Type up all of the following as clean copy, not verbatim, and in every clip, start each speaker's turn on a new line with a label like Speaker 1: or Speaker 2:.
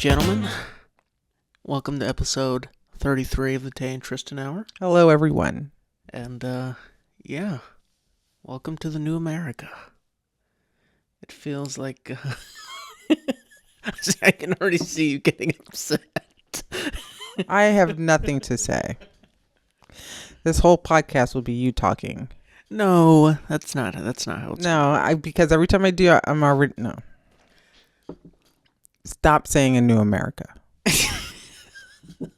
Speaker 1: gentlemen, welcome to episode 33 of the Tay and Tristan Hour.
Speaker 2: Hello, everyone.
Speaker 1: And, welcome to the new America. It feels like, I can already see you getting upset.
Speaker 2: I have nothing to say. This whole podcast will be you talking.
Speaker 1: No, that's not how it's
Speaker 2: because every time I do, I'm already, no. Stop saying a new America.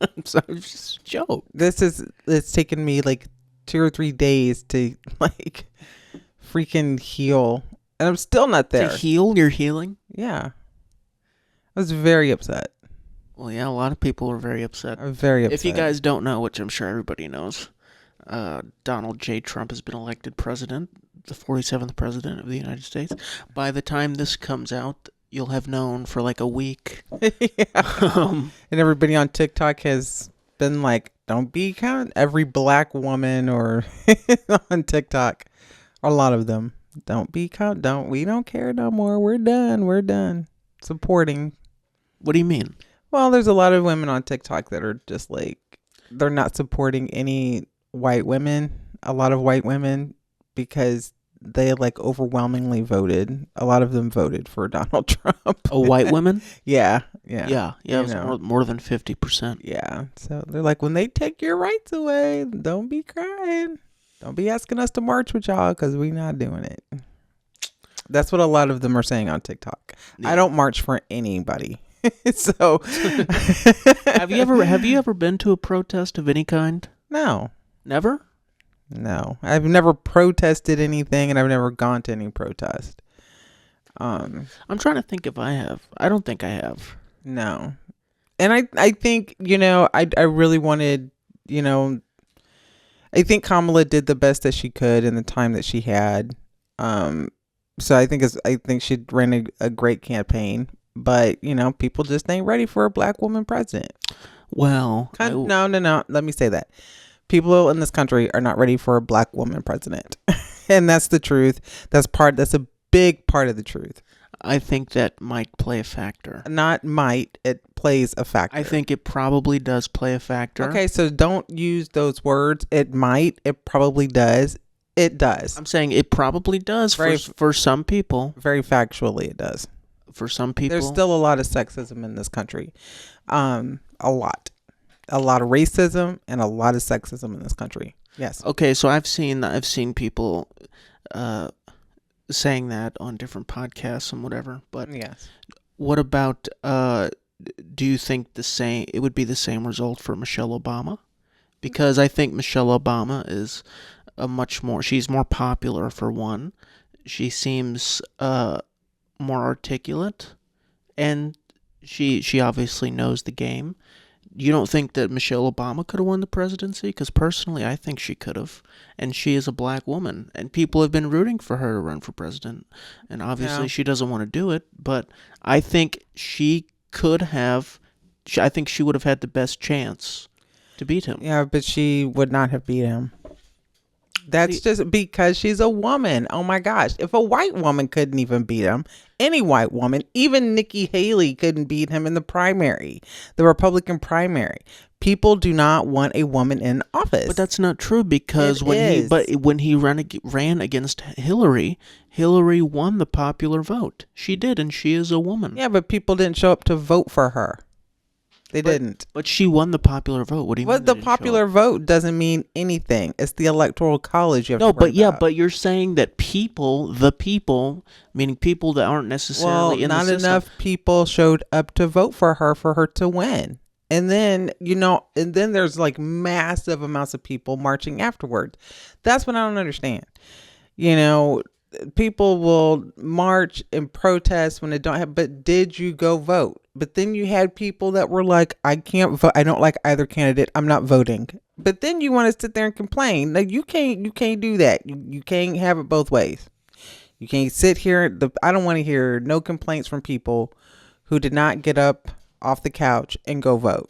Speaker 1: I'm sorry, it's just a joke.
Speaker 2: It's taken me like 2 or 3 days to like freaking heal. And I'm still not there.
Speaker 1: To heal? You're healing?
Speaker 2: Yeah. I was very upset.
Speaker 1: Well, yeah, a lot of people were very upset.
Speaker 2: I'm very upset.
Speaker 1: If you guys don't know, which I'm sure everybody knows, Donald J. Trump has been elected president, the 47th president of the United States. By the time this comes out, you'll have known for like a week.
Speaker 2: Yeah. And everybody on TikTok has been like, don't be counting. Every black woman or on TikTok, a lot of them, don't be count. We don't care no more. We're done. Supporting.
Speaker 1: What do you mean?
Speaker 2: Well, there's a lot of women on TikTok that are just like, they're not supporting any white women, a lot of white women, because they like overwhelmingly voted. A lot of them voted for Donald Trump.
Speaker 1: Oh, white women?
Speaker 2: Yeah.
Speaker 1: It was more than 50%.
Speaker 2: Yeah. So they're like, when they take your rights away, don't be crying. Don't be asking us to march with y'all because we're not doing it. That's what a lot of them are saying on TikTok. Yeah. I don't march for anybody. So
Speaker 1: have you ever been to a protest of any kind?
Speaker 2: No.
Speaker 1: Never?
Speaker 2: No. I've never protested anything, and I've never gone to any protest.
Speaker 1: I'm trying to think if I have. I don't think I have.
Speaker 2: No. And I think, I really wanted, I think Kamala did the best that she could in the time that she had. So I think she ran a great campaign. But, people just ain't ready for a black woman president.
Speaker 1: Well,
Speaker 2: no. Let me say that. People in this country are not ready for a black woman president. And that's the truth. That's a big part of the truth.
Speaker 1: I think that might play a factor.
Speaker 2: Not might, it plays a factor.
Speaker 1: I think it probably does play a factor.
Speaker 2: Okay, so don't use those words. It might, it probably does. It does.
Speaker 1: I'm saying it probably does for some people.
Speaker 2: Very factually, it does.
Speaker 1: For some people.
Speaker 2: There's still a lot of sexism in this country. A lot of racism and a lot of sexism in this country. Yes.
Speaker 1: Okay, so I've seen people saying that on different podcasts and whatever. But
Speaker 2: yes. What
Speaker 1: about do you think it would be the same result for Michelle Obama? Because I think Michelle Obama is she's more popular for one. She seems more articulate, and she obviously knows the game. You don't think that Michelle Obama could have won the presidency? Because personally, I think she could have. And she is a black woman. And people have been rooting for her to run for president. And obviously she doesn't want to do it. But I think she could have. I think she would have had the best chance to beat him.
Speaker 2: Yeah, but she would not have beat him. That's just because she's a woman. Oh my gosh. If a white woman couldn't even beat him, any white woman, even Nikki Haley couldn't beat him in the primary, the Republican primary. People do not want a woman in office.
Speaker 1: But that's not true because when he ran against Hillary won the popular vote. She did, and she is a woman.
Speaker 2: Yeah, but people didn't show up to vote for her. They didn't.
Speaker 1: But she won the popular vote. What do you mean?
Speaker 2: The popular vote doesn't mean anything. It's the electoral college you have to worry about.
Speaker 1: But you're saying that the people, meaning people that aren't necessarily in the system.
Speaker 2: Not enough people showed up to vote for her to win. And then, there's like massive amounts of people marching afterwards. That's what I don't understand. People will march and protest when they don't have, but did you go vote? But then you had people that were like, I can't vote. I don't like either candidate. I'm not voting. But then you want to sit there and complain. Like you can't do that. You can't have it both ways. You can't sit here. I don't want to hear no complaints from people who did not get up off the couch and go vote.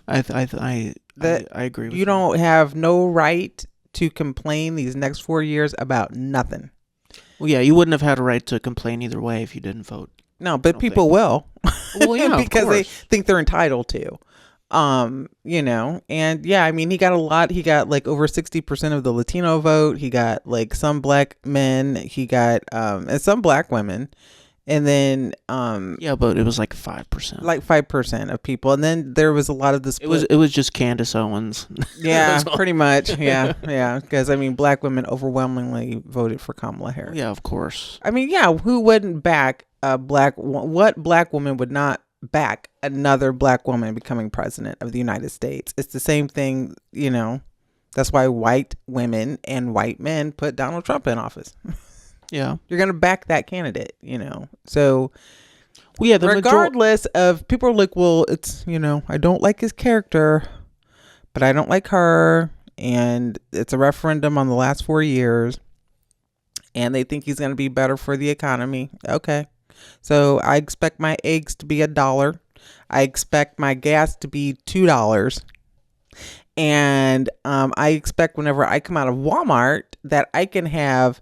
Speaker 1: I agree with you.
Speaker 2: You don't have no right to complain these next 4 years about nothing.
Speaker 1: Well, yeah, you wouldn't have had a right to complain either way if you didn't vote.
Speaker 2: No, but
Speaker 1: don't
Speaker 2: people
Speaker 1: think.
Speaker 2: will.
Speaker 1: Well, yeah, of
Speaker 2: Because they
Speaker 1: course.
Speaker 2: think they're entitled to. You know, and yeah, I mean, he got a lot. He got like over 60% of the Latino vote. He got like some black men. He got and some black women, and then
Speaker 1: Yeah, but it was like 5%.
Speaker 2: like 5% of people, and then there was a lot of the split.
Speaker 1: It was just Candace Owens. That
Speaker 2: Yeah,
Speaker 1: was all.
Speaker 2: pretty much. Yeah, yeah. Because I mean, black women overwhelmingly voted for Kamala Harris.
Speaker 1: Yeah, of course.
Speaker 2: I mean, yeah, who wouldn't back a what black woman would not back another black woman becoming president of the United States? It's the same thing, you know. That's why white women and white men put Donald Trump in office.
Speaker 1: Yeah.
Speaker 2: You're going to back that candidate, you know. So,
Speaker 1: Well, yeah,
Speaker 2: regardless of people are like, well, it's, you know, I don't like his character, but I don't like her, and it's a referendum on the last 4 years, and they think he's going to be better for the economy. Okay. So I expect my eggs to be $1. I expect my gas to be $2. And I expect whenever I come out of Walmart that I can have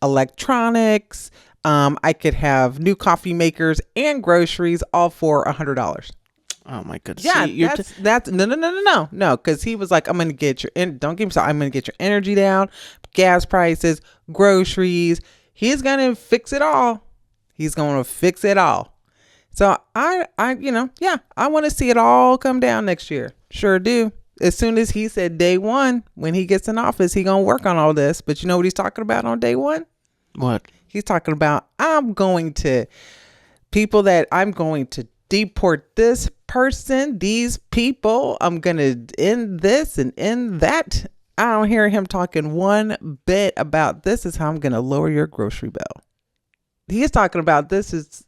Speaker 2: electronics. I could have new coffee makers and groceries all for $100.
Speaker 1: Oh my goodness.
Speaker 2: Yeah,
Speaker 1: See,
Speaker 2: that's no. Because he was like, I'm gonna get don't get me started. I'm gonna get your energy down, gas prices, groceries. He's gonna fix it all. He's gonna fix it all. So you know, yeah, I want to see it all come down next year. Sure do. As soon as he said day one, when he gets in office, he gonna work on all this. But you know what he's talking about on day one?
Speaker 1: what?
Speaker 2: He's talking about I'm going to deport this person, these people. I'm going to end this and end that. I don't hear him talking one bit about this is how I'm going to lower your grocery bill. He's talking about this is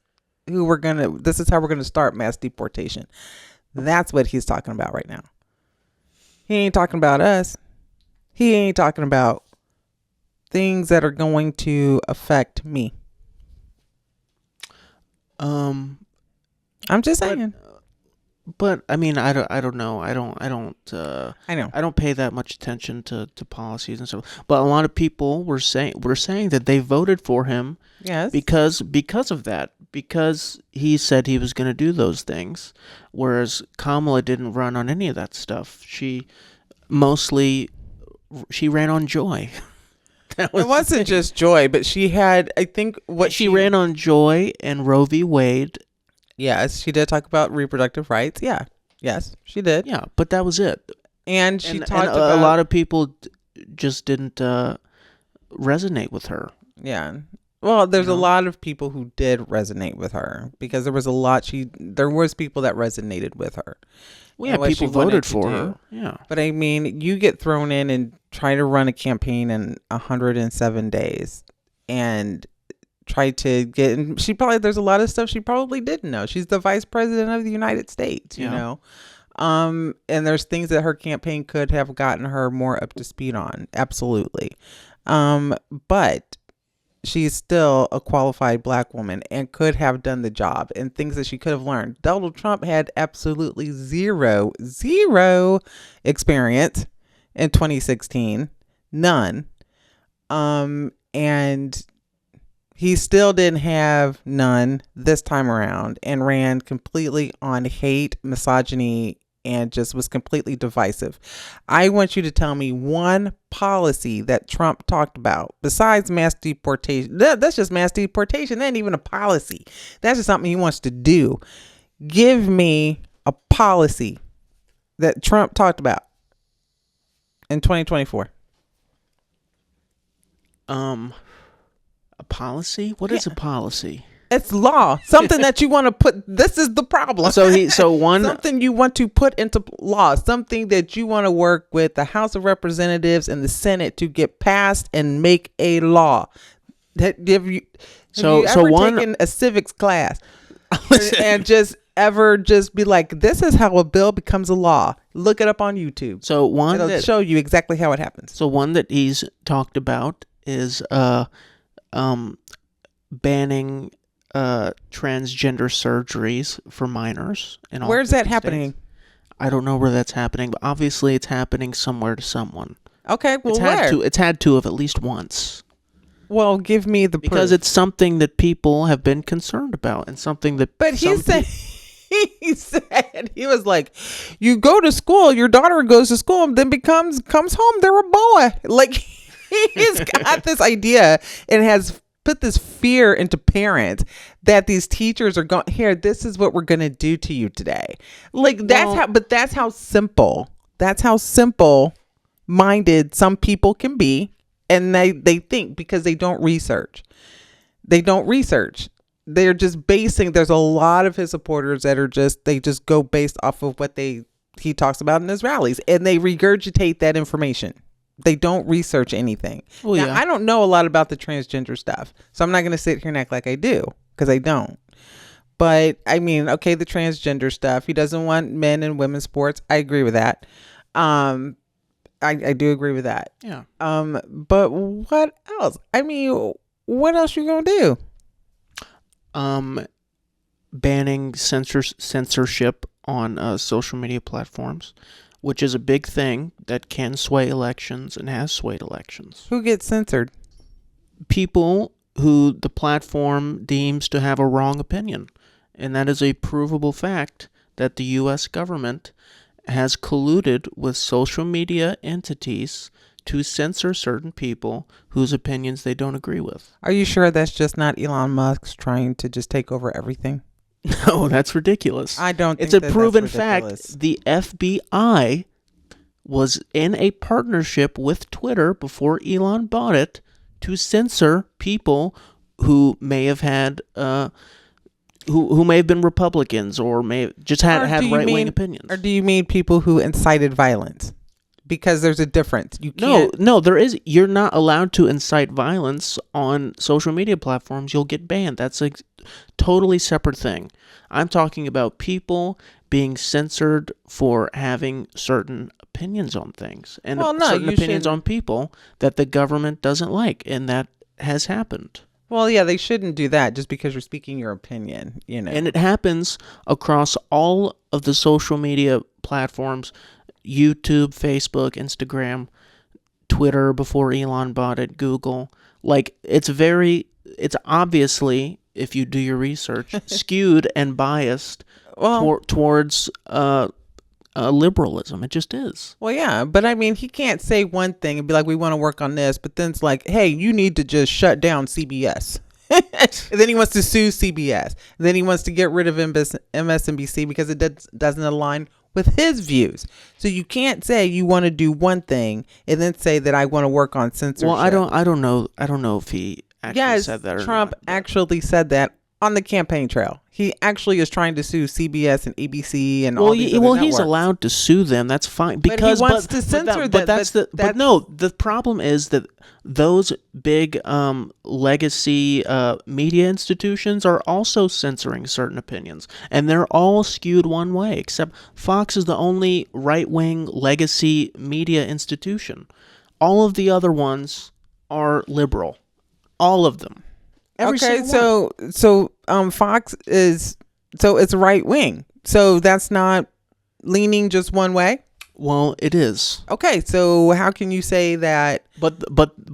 Speaker 2: how we're going to start mass deportation. That's what he's talking about right now. He ain't talking about us. He ain't talking about things that are going to affect me. I'm just saying.
Speaker 1: But I mean, I don't know. I know. I don't pay that much attention to policies and stuff. But a lot of people were saying that they voted for him.
Speaker 2: Yes.
Speaker 1: Because of that. Because he said he was going to do those things, whereas Kamala didn't run on any of that stuff. She ran on joy.
Speaker 2: It wasn't just joy, but she had, I think,
Speaker 1: she ran on joy and Roe v. Wade.
Speaker 2: Yes, she did talk about reproductive rights. Yeah. Yes, she did.
Speaker 1: Yeah, but that was it.
Speaker 2: And she talked
Speaker 1: and
Speaker 2: about
Speaker 1: a lot of people just didn't resonate with her.
Speaker 2: Yeah. Well, there's a lot of people who did resonate with her because there was people that resonated with her.
Speaker 1: Well, yeah, people voted for her. Yeah.
Speaker 2: But I mean, you get thrown in and try to run a campaign in 107 days and try to get, and there's a lot of stuff she probably didn't know. She's the vice president of the United States, you know? And there's things that her campaign could have gotten her more up to speed on. Absolutely. But she's still a qualified black woman and could have done the job and things that she could have learned. Donald Trump had absolutely zero experience in 2016. None. And he still didn't have none this time around and ran completely on hate, misogyny, and just was completely divisive. I want you to tell me one policy that Trump talked about besides mass deportation. That's just mass deportation. That ain't even a policy. That's just something he wants to do. Give me a policy that Trump talked about in 2024.
Speaker 1: A policy? What is a policy?
Speaker 2: It's law. Something that you want to put. This is the problem. Something you want to put into law. Something that you want to work with the House of Representatives and the Senate to get passed and make a law. Have you ever taken a civics class and just be like, this is how a bill becomes a law? Look it up on YouTube. It'll show you exactly how it happens.
Speaker 1: So one that he's talked about is banning transgender surgeries for minors.
Speaker 2: Where's that happening?
Speaker 1: I don't know where that's happening, but obviously it's happening somewhere to someone.
Speaker 2: Okay, well, where?
Speaker 1: It's had to have at least once.
Speaker 2: Well, give me the
Speaker 1: because
Speaker 2: proof.
Speaker 1: it's something that people have been concerned about and something that
Speaker 2: But he
Speaker 1: some
Speaker 2: said, he said, he was like, you go to school, your daughter goes to school, and then comes home, they're a boy. Like, he's got this idea and has put this fear into parents that these teachers are going, here, this is what we're going to do to you today. Like, that's how simple, minded some people can be. And they think because they don't research. They're just basing, there's a lot of his supporters that are they just go based off of what he talks about in his rallies, and they regurgitate that information. They don't research anything.
Speaker 1: Well,
Speaker 2: now,
Speaker 1: yeah.
Speaker 2: I don't know a lot about the transgender stuff, so I'm not going to sit here and act like I do, because I don't. But I mean, okay, the transgender stuff, he doesn't want men and women's sports. I agree with that. I do agree with that.
Speaker 1: Yeah.
Speaker 2: But what else? I mean, what else you gonna do?
Speaker 1: Banning censorship on social media platforms, which is a big thing that can sway elections and has swayed elections.
Speaker 2: Who gets censored?
Speaker 1: People who the platform deems to have a wrong opinion. And that is a provable fact that the U.S. government has colluded with social media entities to censor certain people whose opinions they don't agree with.
Speaker 2: Are you sure that's just not Elon Musk trying to just take over everything?
Speaker 1: No, that's ridiculous.
Speaker 2: I don't think
Speaker 1: it's a
Speaker 2: that's
Speaker 1: proven
Speaker 2: ridiculous.
Speaker 1: fact. The FBI was in a partnership with Twitter before Elon bought it to censor people who may have had who may have been Republicans or may have just had right-wing opinions.
Speaker 2: Or do you mean people who incited violence? Because there's a difference. You can't.
Speaker 1: No, there is. You're not allowed to incite violence on social media platforms. You'll get banned. That's a totally separate thing. I'm talking about people being censored for having certain opinions on things and certain opinions on people that the government doesn't like, and that has happened.
Speaker 2: Well, yeah, they shouldn't do that just because you're speaking your opinion, you know.
Speaker 1: And it happens across all of the social media platforms: YouTube, Facebook, Instagram, Twitter before Elon bought it, Google. Like, it's obviously, if you do your research, skewed and biased towards liberalism. It just is.
Speaker 2: Well, yeah, but I mean, he can't say one thing and be like, we want to work on this, but then it's like, hey, you need to just shut down CBS. And then he wants to sue CBS. And then he wants to get rid of MSNBC because it doesn't align with his views. So you can't say you want to do one thing and then say that I want to work on censorship.
Speaker 1: Well, I don't know if he actually said that or not.
Speaker 2: Trump actually said that on the campaign trail. He actually is trying to sue CBS and ABC and all these other networks.
Speaker 1: He's allowed to sue them. That's fine because
Speaker 2: but he wants to censor that.
Speaker 1: But no, the problem is that those big legacy media institutions are also censoring certain opinions, and they're all skewed one way. Except Fox is the only right-wing legacy media institution. All of the other ones are liberal. All of them.
Speaker 2: So Fox is, so it's right wing. So that's not leaning just one way.
Speaker 1: Well, it is.
Speaker 2: Okay, so how can you say that?
Speaker 1: But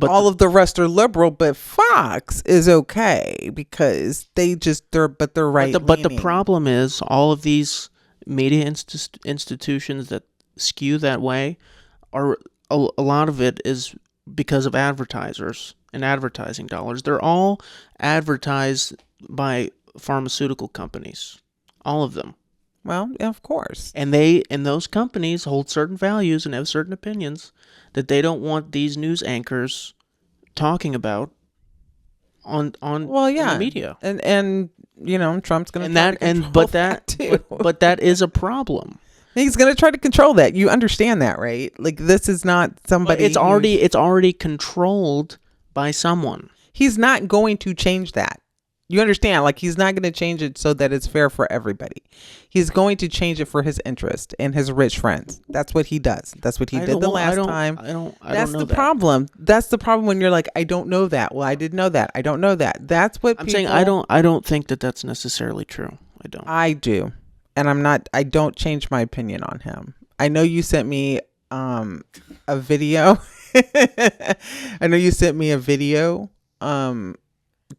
Speaker 2: all of the rest are liberal, but Fox is okay because they're right.
Speaker 1: But the problem is all of these media institutions that skew that way are a lot of it is because of advertisers and advertising dollars. They're all advertised by pharmaceutical companies, all of them.
Speaker 2: Well, of course.
Speaker 1: And those companies hold certain values and have certain opinions that they don't want these news anchors talking about on in the media.
Speaker 2: And you know, Trump's going to
Speaker 1: but that is a problem.
Speaker 2: He's going to try to control that. You understand that, right? Like, this is not somebody.
Speaker 1: But it's already controlled by someone.
Speaker 2: He's not going to change that. You understand? Like, he's not going to change it so that it's fair for everybody. He's going to change it for his interest and his rich friends. That's what he does. That's what he did the last time. That's the problem. That's the problem when you're like, I don't know that. Well, I didn't know that. I don't know that. That's what
Speaker 1: I'm saying. I don't think that that's necessarily true. I don't.
Speaker 2: I do. And I don't change my opinion on him. I know you sent me a video. I know you sent me a video to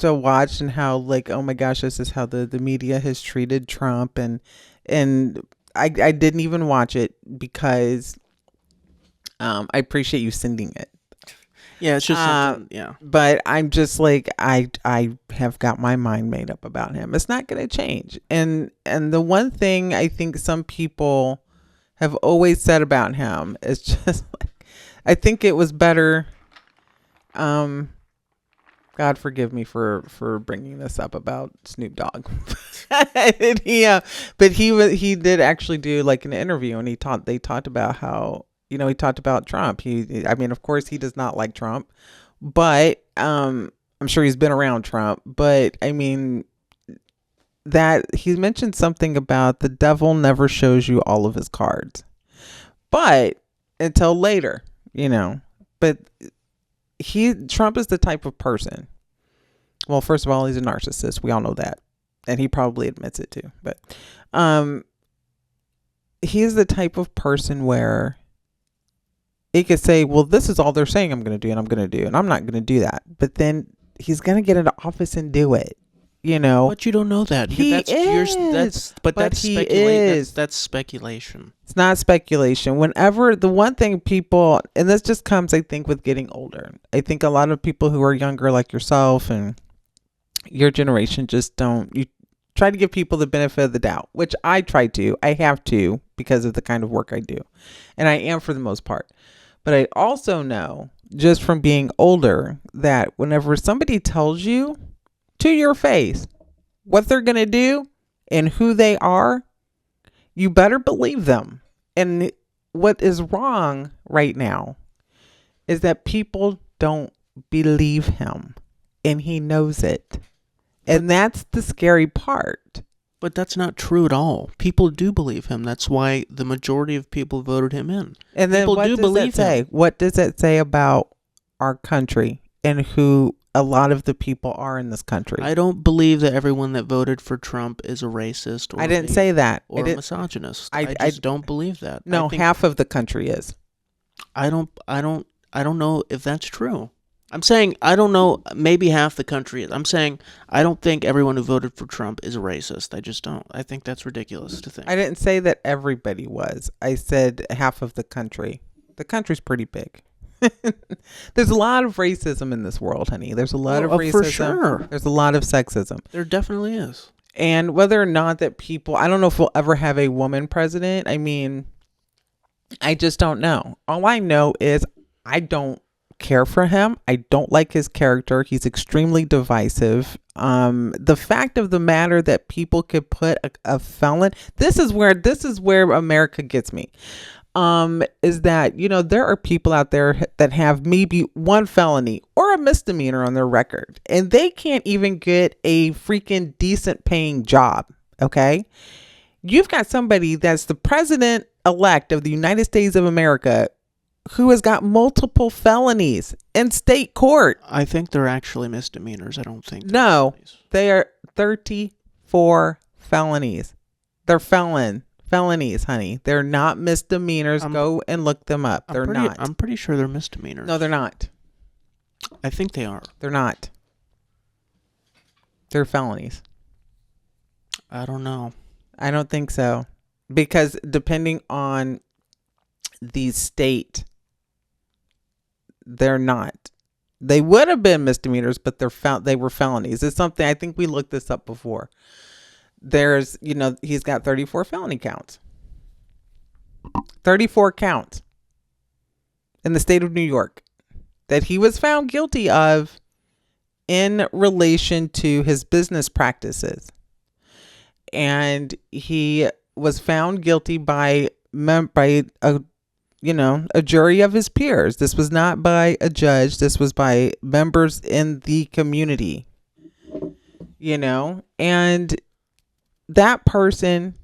Speaker 2: watch, and how, like, oh my gosh, this is how the media has treated Trump, and I didn't even watch it because I appreciate you sending it.
Speaker 1: Yeah, it's just something. Yeah,
Speaker 2: But I'm just like, I have got my mind made up about him. It's not going to change. And the one thing I think some people have always said about him is just like, I think it was better. God forgive me for bringing this up about Snoop Dogg. But he did actually do like an interview, and they talked about how, he talked about Trump. I mean, of course he does not like Trump, but I'm sure he's been around Trump. But I mean, that he mentioned something about the devil never shows you all of his cards, but until later, But Trump is the type of person. Well, first of all, he's a narcissist. We all know that, and he probably admits it too. But he's the type of person where he could say, well, this is all they're saying I'm going to do, and I'm going to do, and I'm not going to do that. But then he's going to get into office and do it.
Speaker 1: But you don't know that. That's speculation.
Speaker 2: It's not speculation. Whenever the one thing people, and this just comes, I think, with getting older. I think a lot of people who are younger, like yourself and your generation, just don't. You try to give people the benefit of the doubt, which I try to. I have to, because of the kind of work I do, and I am for the most part. But I also know, just from being older, that whenever somebody tells you to your face what they're going to do and who they are, you better believe them. And what is wrong right now is that people don't believe him, and he knows it. And that's the scary part.
Speaker 1: But that's not true at all. People do believe him. That's why the majority of people voted him in.
Speaker 2: And then
Speaker 1: people
Speaker 2: what
Speaker 1: do
Speaker 2: does
Speaker 1: believe
Speaker 2: that say?
Speaker 1: him.
Speaker 2: What does that say about our country and who a lot of the people are in this country?
Speaker 1: I don't believe that everyone that voted for Trump is a racist.
Speaker 2: I didn't say that.
Speaker 1: Or a misogynist. I just don't believe that.
Speaker 2: No, half of the country is.
Speaker 1: I don't know if that's true. I'm saying I don't know. Maybe half the country is. I'm saying I don't think everyone who voted for Trump is a racist. I just don't. I think that's ridiculous to think.
Speaker 2: I didn't say that everybody was. I said half of the country. The country's pretty big. There's a lot of racism in this world, honey. There's a lot of racism.
Speaker 1: For sure.
Speaker 2: There's a lot of sexism.
Speaker 1: There definitely is.
Speaker 2: And whether or not that people, I don't know if we'll ever have a woman president. I mean, I just don't know. All I know is I don't care for him. I don't like his character. He's extremely divisive. The fact of the matter that people could put a felon, this is where America gets me. Is that, there are people out there that have maybe one felony or a misdemeanor on their record, and they can't even get a freaking decent paying job. Okay. You've got somebody that's the president elect of the United States of America who has got multiple felonies in state court.
Speaker 1: I think they're actually misdemeanors. I don't think.
Speaker 2: No, they are 34 felonies. They're felonies, honey. They're not misdemeanors. Go and look them up. They're not.
Speaker 1: I'm pretty sure they're misdemeanors.
Speaker 2: No, they're not.
Speaker 1: I think they are.
Speaker 2: They're not. They're felonies.
Speaker 1: I don't know.
Speaker 2: I don't think so. Because depending on the state, they're not. They would have been misdemeanors, but they were felonies. It's something, I think we looked this up before. There's, he's got 34 felony counts. 34 counts in the state of New York that he was found guilty of in relation to his business practices. And he was found guilty by a jury of his peers. This was not by a judge. This was by members in the community, and that person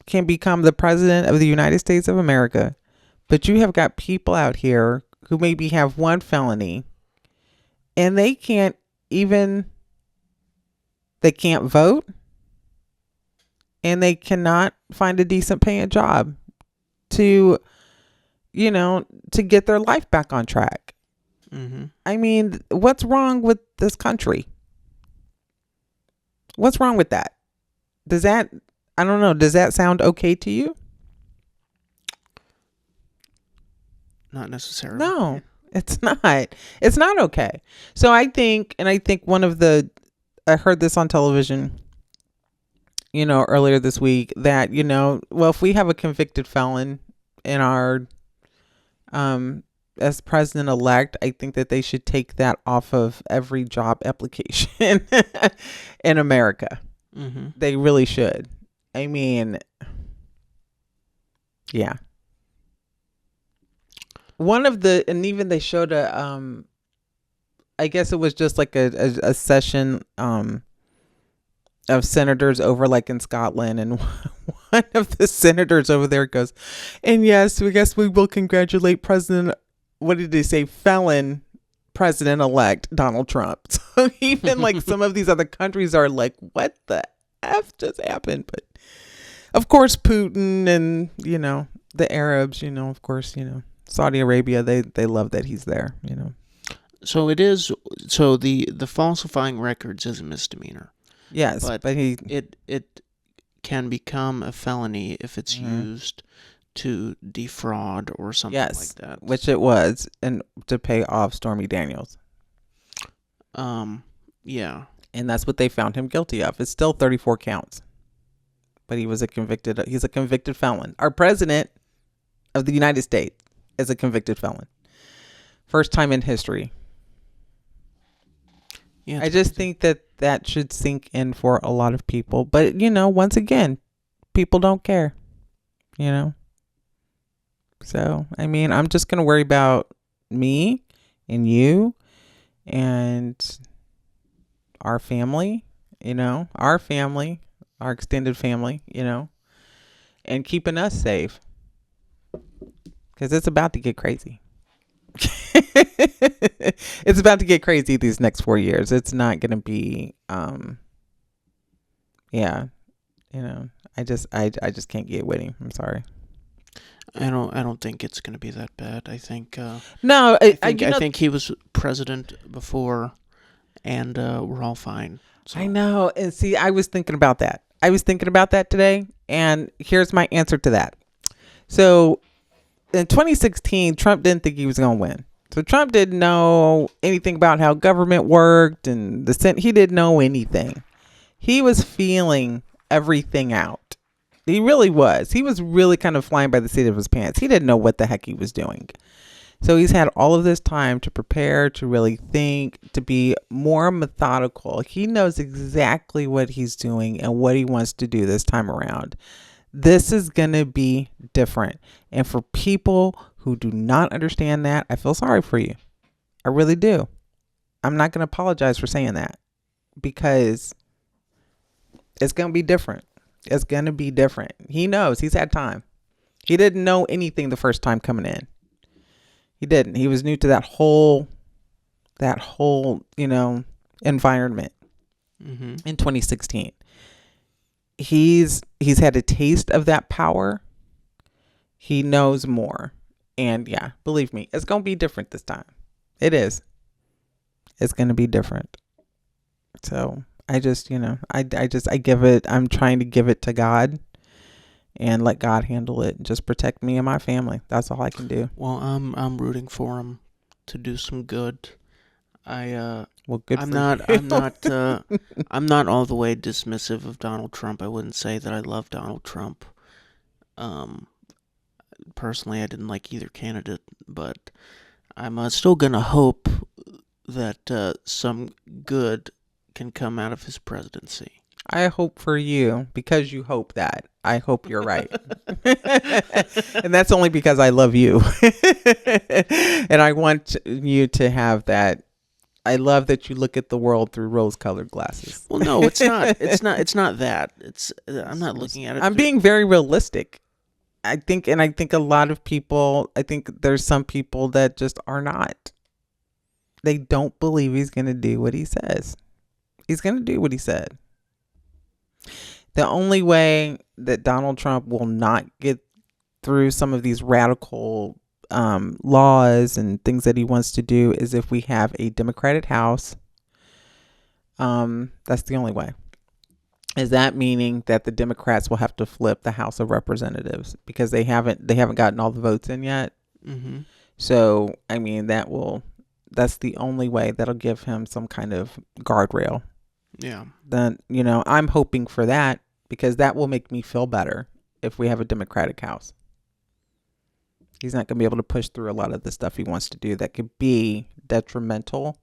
Speaker 2: can become the president of the United States of America. But you have got people out here who maybe have one felony, and they can't vote, and they cannot find a decent paying job to get their life back on track.
Speaker 1: Mm-hmm.
Speaker 2: I mean, what's wrong with this country? What's wrong with that? Does that, I don't know, does that sound okay to you?
Speaker 1: Not necessarily.
Speaker 2: No, it's not. It's not okay. So I think one of the, I heard this on television, earlier this week that, well, if we have a convicted felon in our, as president elect, I think that they should take that off of every job application in America.
Speaker 1: Mm-hmm.
Speaker 2: They really should. I mean, yeah. One of the, and even they showed I guess it was just like a session, of senators over like in Scotland, and one of the senators over there goes, and yes, we guess we will congratulate President, what did they say, felon president elect Donald Trump. So even like some of these other countries are like, what the F just happened? But of course Putin and the Arabs, of course, Saudi Arabia, they love that he's there,
Speaker 1: So it is. So the falsifying records is a misdemeanor.
Speaker 2: Yes, but
Speaker 1: it can become a felony if it's
Speaker 2: Mhm.
Speaker 1: used to defraud or something
Speaker 2: yes,
Speaker 1: like that.
Speaker 2: which it was, and to pay off Stormy Daniels.
Speaker 1: Yeah.
Speaker 2: And that's what they found him guilty of. It's still 34 counts. But he's a convicted felon. Our president of the United States is a convicted felon. First time in history.
Speaker 1: Yeah.
Speaker 2: I just think that should sink in for a lot of people. But, once again, people don't care. So, I mean, I'm just going to worry about me and you and our family, our extended family, and keeping us safe. Because it's about to get crazy. It's about to get crazy these next 4 years. It's not going to be, yeah, I just can't get with him. I'm sorry.
Speaker 1: I don't think it's going to be that bad. I think.
Speaker 2: No,
Speaker 1: I think he was president before, and we're all fine. So.
Speaker 2: I know. And see, I was thinking about that. Today, and here's my answer to that. So, in 2016, Trump didn't think he was going to win. So Trump didn't know anything about how government worked and the Senate. He didn't know anything. He was feeling everything out. He really was. He was really kind of flying by the seat of his pants. He didn't know what the heck he was doing. So he's had all of this time to prepare, to really think, to be more methodical. He knows exactly what he's doing and what he wants to do this time around. This is going to be different. And for people who do not understand that, I feel sorry for you. I really do. I'm not going to apologize for saying that, because it's going to be different. It's going to be different. He knows. He's had time. He didn't know anything the first time coming in. He didn't. He was new to that whole, environment in 2016. He's had a taste of that power. He knows more. And yeah, believe me, it's going to be different this time. It is. It's going to be different. So I just, I'm trying to give it to God and let God handle it and just protect me and my family. That's all I can do.
Speaker 1: Well, I'm rooting for him to do some good.
Speaker 2: Good for
Speaker 1: I'm
Speaker 2: you.
Speaker 1: not all the way dismissive of Donald Trump. I wouldn't say that I love Donald Trump. Personally, I didn't like either candidate, but I'm still gonna hope that some good can come out of his presidency.
Speaker 2: I hope for you, because you hope that. I hope you're right. And that's only because I love you. And I want you to have that. I love that you look at the world through rose-colored glasses.
Speaker 1: Well, no, it's not. It's not that. I'm not looking at it.
Speaker 2: I'm being very realistic. I think a lot of people, I think there's some people that just are not. They don't believe he's going to do what he says. He's going to do what he said. The only way that Donald Trump will not get through some of these radical laws and things that he wants to do is if we have a Democratic House. That's the only way. Is that meaning that the Democrats will have to flip the House of Representatives because they haven't gotten all the votes in yet?
Speaker 1: Mm-hmm.
Speaker 2: So I mean that's the only way that'll give him some kind of guardrail.
Speaker 1: Yeah.
Speaker 2: Then I'm hoping for that because that will make me feel better if we have a Democratic House. He's not going to be able to push through a lot of the stuff he wants to do that could be detrimental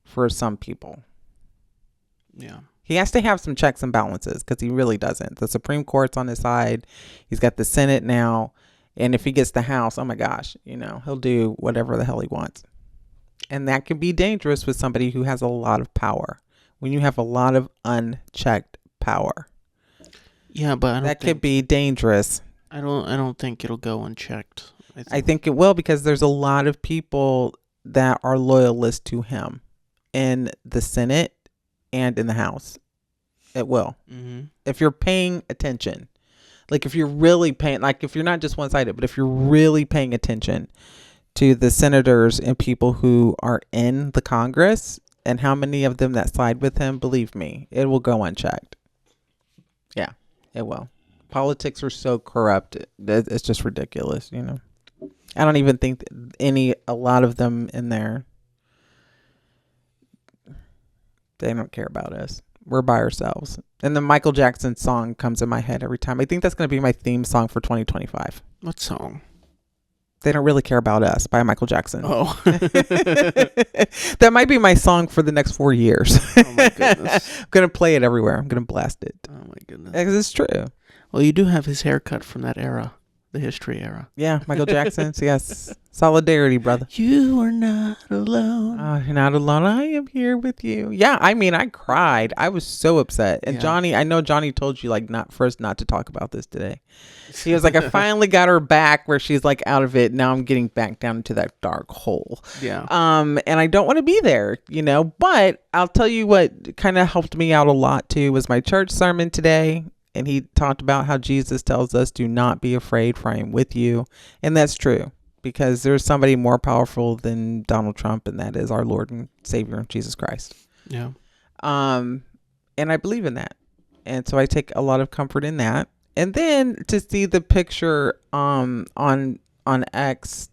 Speaker 2: for some people.
Speaker 1: Yeah.
Speaker 2: He has to have some checks and balances because he really doesn't. The Supreme Court's on his side. He's got the Senate now. And if he gets the House, oh my gosh, he'll do whatever the hell he wants. And that can be dangerous with somebody who has a lot of power. When you have a lot of unchecked power.
Speaker 1: Yeah, but
Speaker 2: that could be dangerous.
Speaker 1: I don't think it'll go unchecked.
Speaker 2: I think it will because there's a lot of people that are loyalists to him in the Senate and in the House. It will.
Speaker 1: Mm-hmm.
Speaker 2: If you're paying attention, like if you're really paying, like if you're not just one-sided, but if you're really paying attention to the senators and people who are in the Congress and how many of them that side with him, believe me, it will go unchecked. Yeah, it will. Politics are so corrupt. It's just ridiculous, I don't even think a lot of them in there, they don't care about us. We're by ourselves. And the Michael Jackson song comes in my head every time. I think that's going to be my theme song for 2025.
Speaker 1: What song?
Speaker 2: They Don't Really Care About Us by Michael Jackson.
Speaker 1: Oh.
Speaker 2: That might be my song for the next 4 years.
Speaker 1: Oh my goodness.
Speaker 2: I'm going to play it everywhere. I'm going to blast it.
Speaker 1: Oh my goodness.
Speaker 2: Because it's true.
Speaker 1: Well, you do have his haircut from that era, the history era.
Speaker 2: Yeah, Michael Jackson's. Yes. Solidarity, brother.
Speaker 1: You are not alone.
Speaker 2: Oh, you're not alone. I am here with you. Yeah, I mean, I cried. I was so upset. And Johnny, I know Johnny told you not to talk about this today. He was like, I finally got her back where she's like out of it. Now I'm getting back down into that dark hole.
Speaker 1: Yeah.
Speaker 2: And I don't want to be there, but I'll tell you what kind of helped me out a lot too was my church sermon today. And he talked about how Jesus tells us, do not be afraid, for I am with you. And that's true because there's somebody more powerful than Donald Trump. And that is our Lord and Savior, Jesus Christ.
Speaker 1: Yeah.
Speaker 2: And I believe in that. And so I take a lot of comfort in that. And then to see the picture on X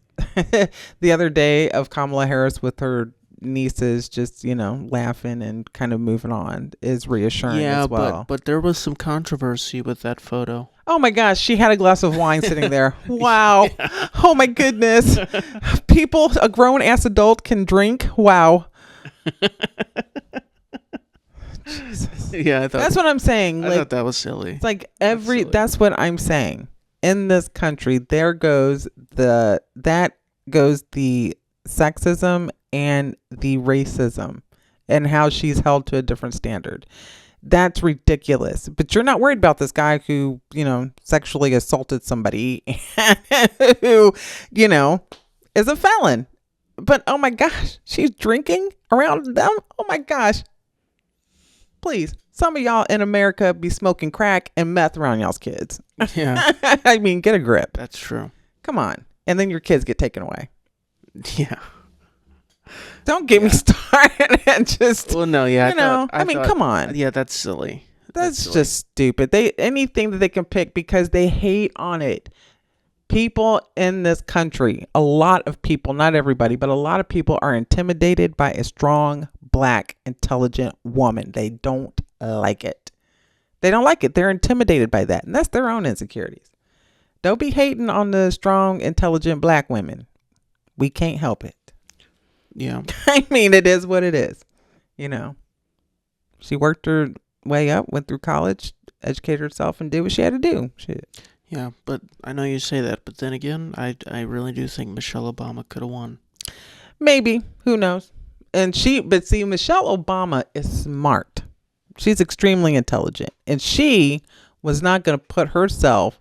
Speaker 2: the other day of Kamala Harris with her nieces just laughing and kind of moving on is reassuring as well.
Speaker 1: but there was some controversy with that photo.
Speaker 2: Oh my gosh, she had a glass of wine sitting there. Wow. Yeah. Oh my goodness. A grown ass adult can drink. Wow. Jesus.
Speaker 1: Yeah,
Speaker 2: that's what I'm saying.
Speaker 1: I thought that was silly.
Speaker 2: It's like that's what I'm saying. In this country, there goes the sexism and the racism and how she's held to a different standard. That's ridiculous. But you're not worried about this guy who, sexually assaulted somebody who, is a felon. But oh my gosh, she's drinking around them. Oh my gosh. Please, some of y'all in America be smoking crack and meth around y'all's kids.
Speaker 1: Yeah.
Speaker 2: I mean, get a grip.
Speaker 1: That's true.
Speaker 2: Come on. And then your kids get taken away.
Speaker 1: Yeah.
Speaker 2: Don't get me started and just.
Speaker 1: Well, no, yeah.
Speaker 2: I mean, come on.
Speaker 1: Yeah, that's silly.
Speaker 2: That's just stupid. Anything that they can pick because they hate on it. People in this country, a lot of people, not everybody, but a lot of people are intimidated by a strong, black, intelligent woman. They don't like it. They don't like it. They're intimidated by that. And that's their own insecurities. Don't be hating on the strong, intelligent black women. We can't help it.
Speaker 1: Yeah.
Speaker 2: I mean, it is what it is. She worked her way up, went through college, educated herself, and did what she had to do. Shit.
Speaker 1: Yeah, but I know you say that, but then again, I really do think Michelle Obama could have won.
Speaker 2: Maybe. Who knows? But see, Michelle Obama is smart. She's extremely intelligent. And she was not going to put herself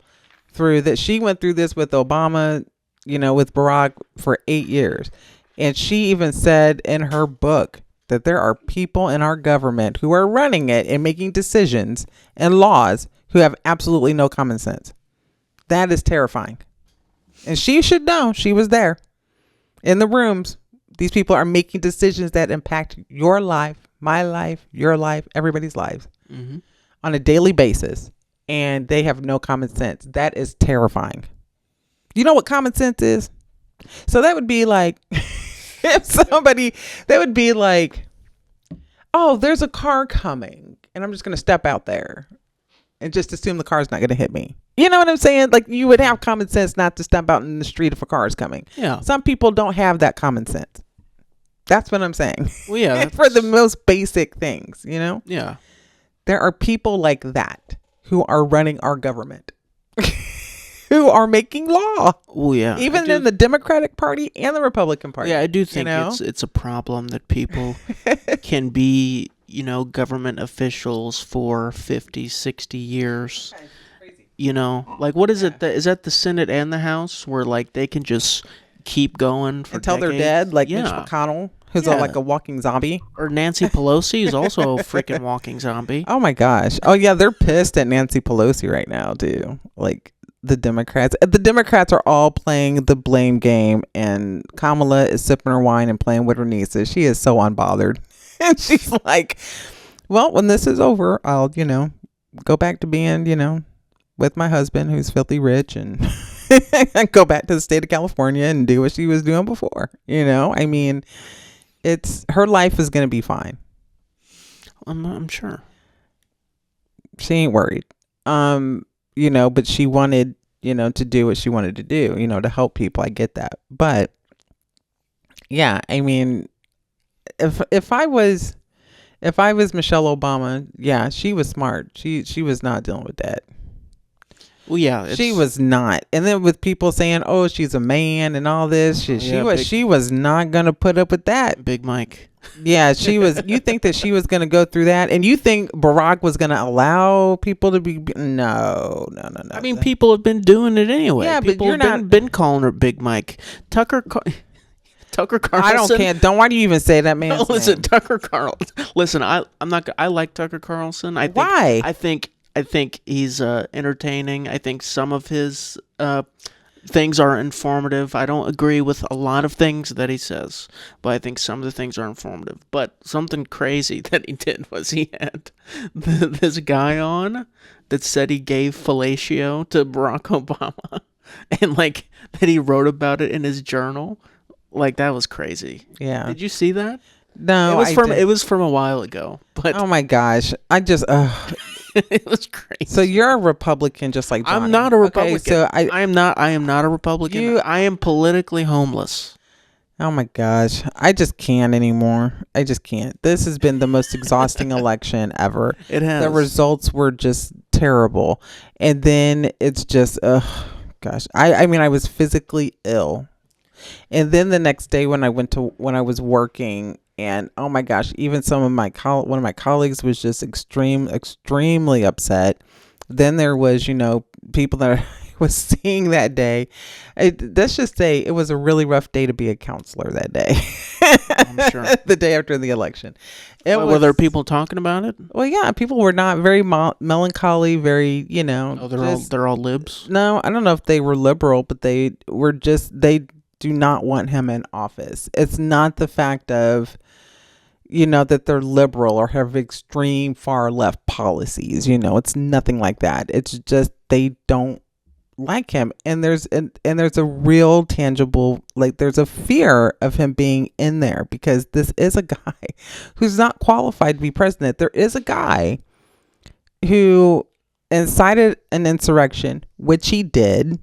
Speaker 2: through that. She went through this with Obama, with Barack for 8 years. And she even said in her book that there are people in our government who are running it and making decisions and laws who have absolutely no common sense. That is terrifying. And she should know. She was there in the rooms. These people are making decisions that impact your life, my life, your life, everybody's lives on a daily basis. And they have no common sense. That is terrifying. You know what common sense is? So that would be like, if somebody, that would be like, oh, there's a car coming and I'm just going to step out there and just assume the car's not going to hit me. You know what I'm saying? Like, you would have common sense not to step out in the street if a car is coming.
Speaker 1: Yeah.
Speaker 2: Some people don't have that common sense. That's what I'm saying.
Speaker 1: Well, yeah.
Speaker 2: For the most basic things, you know?
Speaker 1: Yeah.
Speaker 2: There are people like that who are running our government, who are making law.
Speaker 1: Oh, yeah.
Speaker 2: Even in the Democratic Party and the Republican Party.
Speaker 1: Yeah, I do think
Speaker 2: you know?
Speaker 1: it's a problem that people can be, government officials for 50, 60 years. Like, what is it? Is that the Senate and the House where, like, they can just keep going for
Speaker 2: until
Speaker 1: decades?
Speaker 2: they're dead, like Mitch
Speaker 1: Yeah.
Speaker 2: McConnell, who's
Speaker 1: Yeah.
Speaker 2: like a walking zombie.
Speaker 1: Or Nancy Pelosi is also a freaking walking zombie.
Speaker 2: Oh my gosh. Oh yeah, they're pissed at Nancy Pelosi right now too. Like the Democrats are all playing the blame game, and Kamala is sipping her wine and playing with her nieces. She is so unbothered. And she's like, well, when this is over, I'll, go back to being, with my husband who's filthy rich, and go back to the state of California and do what she was doing before. I mean, her life is going to be fine.
Speaker 1: I'm sure.
Speaker 2: She ain't worried. But she wanted, to do what she wanted to do, to help people. I get that. But yeah, I mean, if I was Michelle Obama, yeah, she was smart. She was not dealing with that.
Speaker 1: Well, yeah,
Speaker 2: she was not. And then with people saying, "Oh, she's a man" and all this, she was not gonna put up with that.
Speaker 1: Big Mike.
Speaker 2: Yeah, she was. You think that she was gonna go through that, and you think Barack was gonna allow people to be? No.
Speaker 1: I mean, people have been doing it anyway.
Speaker 2: Yeah,
Speaker 1: people
Speaker 2: but you're
Speaker 1: have
Speaker 2: not
Speaker 1: been calling her Big Mike. Tucker Carlson.
Speaker 2: I don't care. Don't. Why do you even say that, man?
Speaker 1: No, listen, Tucker Carlson. Listen, I'm not. I like Tucker Carlson.
Speaker 2: Why?
Speaker 1: I think he's entertaining. I think some of his things are informative. I don't agree with a lot of things that he says, but I think some of the things are informative. But something crazy that he did was he had this guy on that said he gave fellatio to Barack Obama, and like that he wrote about it in his journal. Like, that was crazy.
Speaker 2: Yeah.
Speaker 1: Did you see that?
Speaker 2: No,
Speaker 1: it was from a while ago. But
Speaker 2: oh my gosh, I just
Speaker 1: it was crazy.
Speaker 2: So you're a Republican, just like Johnny.
Speaker 1: I'm not a Republican.
Speaker 2: Okay, so
Speaker 1: I am not a Republican. I am politically homeless.
Speaker 2: Oh my gosh, I just can't anymore. I just can't. This has been the most exhausting election ever.
Speaker 1: It has.
Speaker 2: The results were just terrible, and then it's just gosh. I mean, I was physically ill. And then the next day when I was working, and oh my gosh, even one of my colleagues was just extremely upset. Then there was, people that I was seeing that day. Let's just say it was a really rough day to be a counselor that day.
Speaker 1: I'm sure.
Speaker 2: The day after the election.
Speaker 1: Were there people talking about it?
Speaker 2: Well, yeah, people were not very melancholy, very,
Speaker 1: Oh, they're all libs?
Speaker 2: No, I don't know if they were liberal, but they do not want him in office. It's not the fact of, that they're liberal or have extreme far left policies. It's nothing like that. It's just they don't like him, and there's a real tangible, like, there's a fear of him being in there because this is a guy who's not qualified to be president. There is a guy who incited an insurrection, which he did.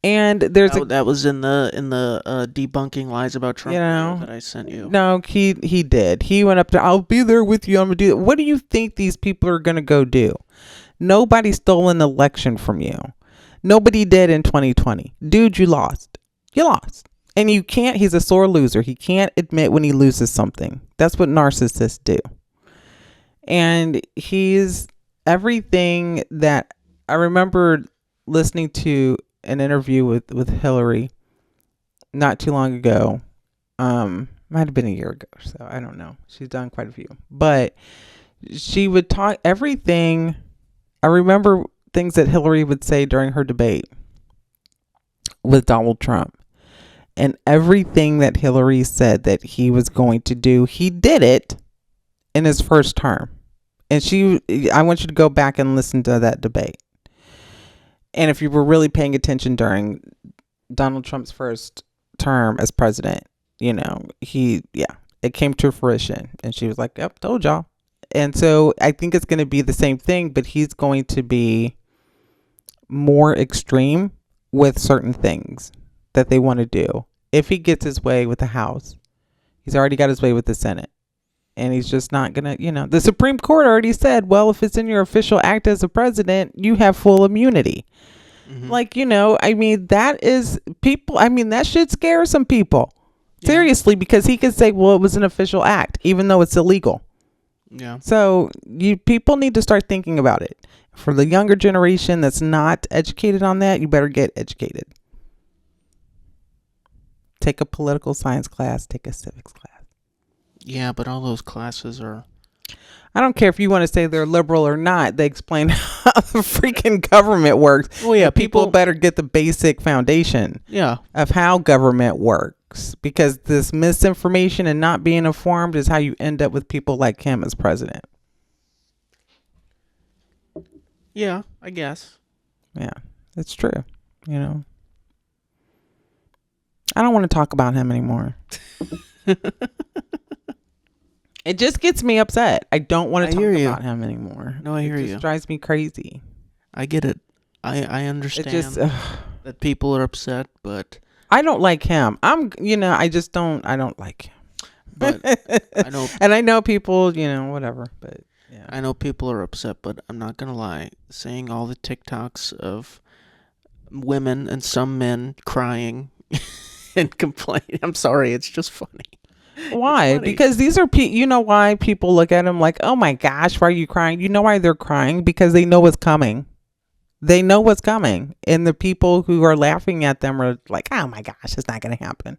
Speaker 2: And
Speaker 1: that was in the debunking lies about Trump that I sent you.
Speaker 2: No, he did. He went up to, I'll be there with you. I'm gonna do it. What do you think these people are gonna go do? Nobody stole an election from you. Nobody did in 2020. Dude, you lost. You lost. And you can't. He's a sore loser. He can't admit when he loses something. That's what narcissists do. And he's everything that I remember listening to an interview with Hillary not too long ago. Might have been a year ago, so I don't know. She's done quite a few, but she would talk everything. I remember things that Hillary would say during her debate with Donald Trump. And everything that Hillary said that he was going to do, he did it in his first term. And I want you to go back and listen to that debate. And if you were really paying attention during Donald Trump's first term as president, it came to fruition. And she was like, yep, told y'all. And so I think it's going to be the same thing, but he's going to be more extreme with certain things that they want to do. If he gets his way with the House, he's already got his way with the Senate. And he's just not going to, the Supreme Court already said, well, if it's in your official act as a president, you have full immunity. Mm-hmm. That is people. That should scare some people. Yeah. Seriously, because he could say, well, it was an official act, even though it's illegal.
Speaker 1: Yeah.
Speaker 2: So people need to start thinking about it. For the younger generation that's not educated on that, you better get educated. Take a political science class, take a civics class.
Speaker 1: Yeah, but all those classes are...
Speaker 2: I don't care if you want to say they're liberal or not. They explain how the freaking government works.
Speaker 1: Well, yeah,
Speaker 2: people better get the basic foundation of how government works. Because this misinformation and not being informed is how you end up with people like him as president.
Speaker 1: Yeah, I guess.
Speaker 2: Yeah, it's true. I don't want to talk about him anymore. It just gets me upset. I don't want to talk about him anymore.
Speaker 1: No, I hear you.
Speaker 2: It just drives me crazy.
Speaker 1: I get it. I understand that people are upset, but
Speaker 2: I don't like him. I don't like him.
Speaker 1: But I know,
Speaker 2: and I know people, whatever. But yeah,
Speaker 1: I know people are upset. But I'm not gonna lie. Seeing all the TikToks of women and some men crying and complaining. I'm sorry. It's just funny.
Speaker 2: Why? Because these are why people look at him like, oh my gosh, why are you crying? You know why they're crying? Because they know what's coming. They know what's coming. And the people who are laughing at them are like, oh my gosh, it's not going to happen.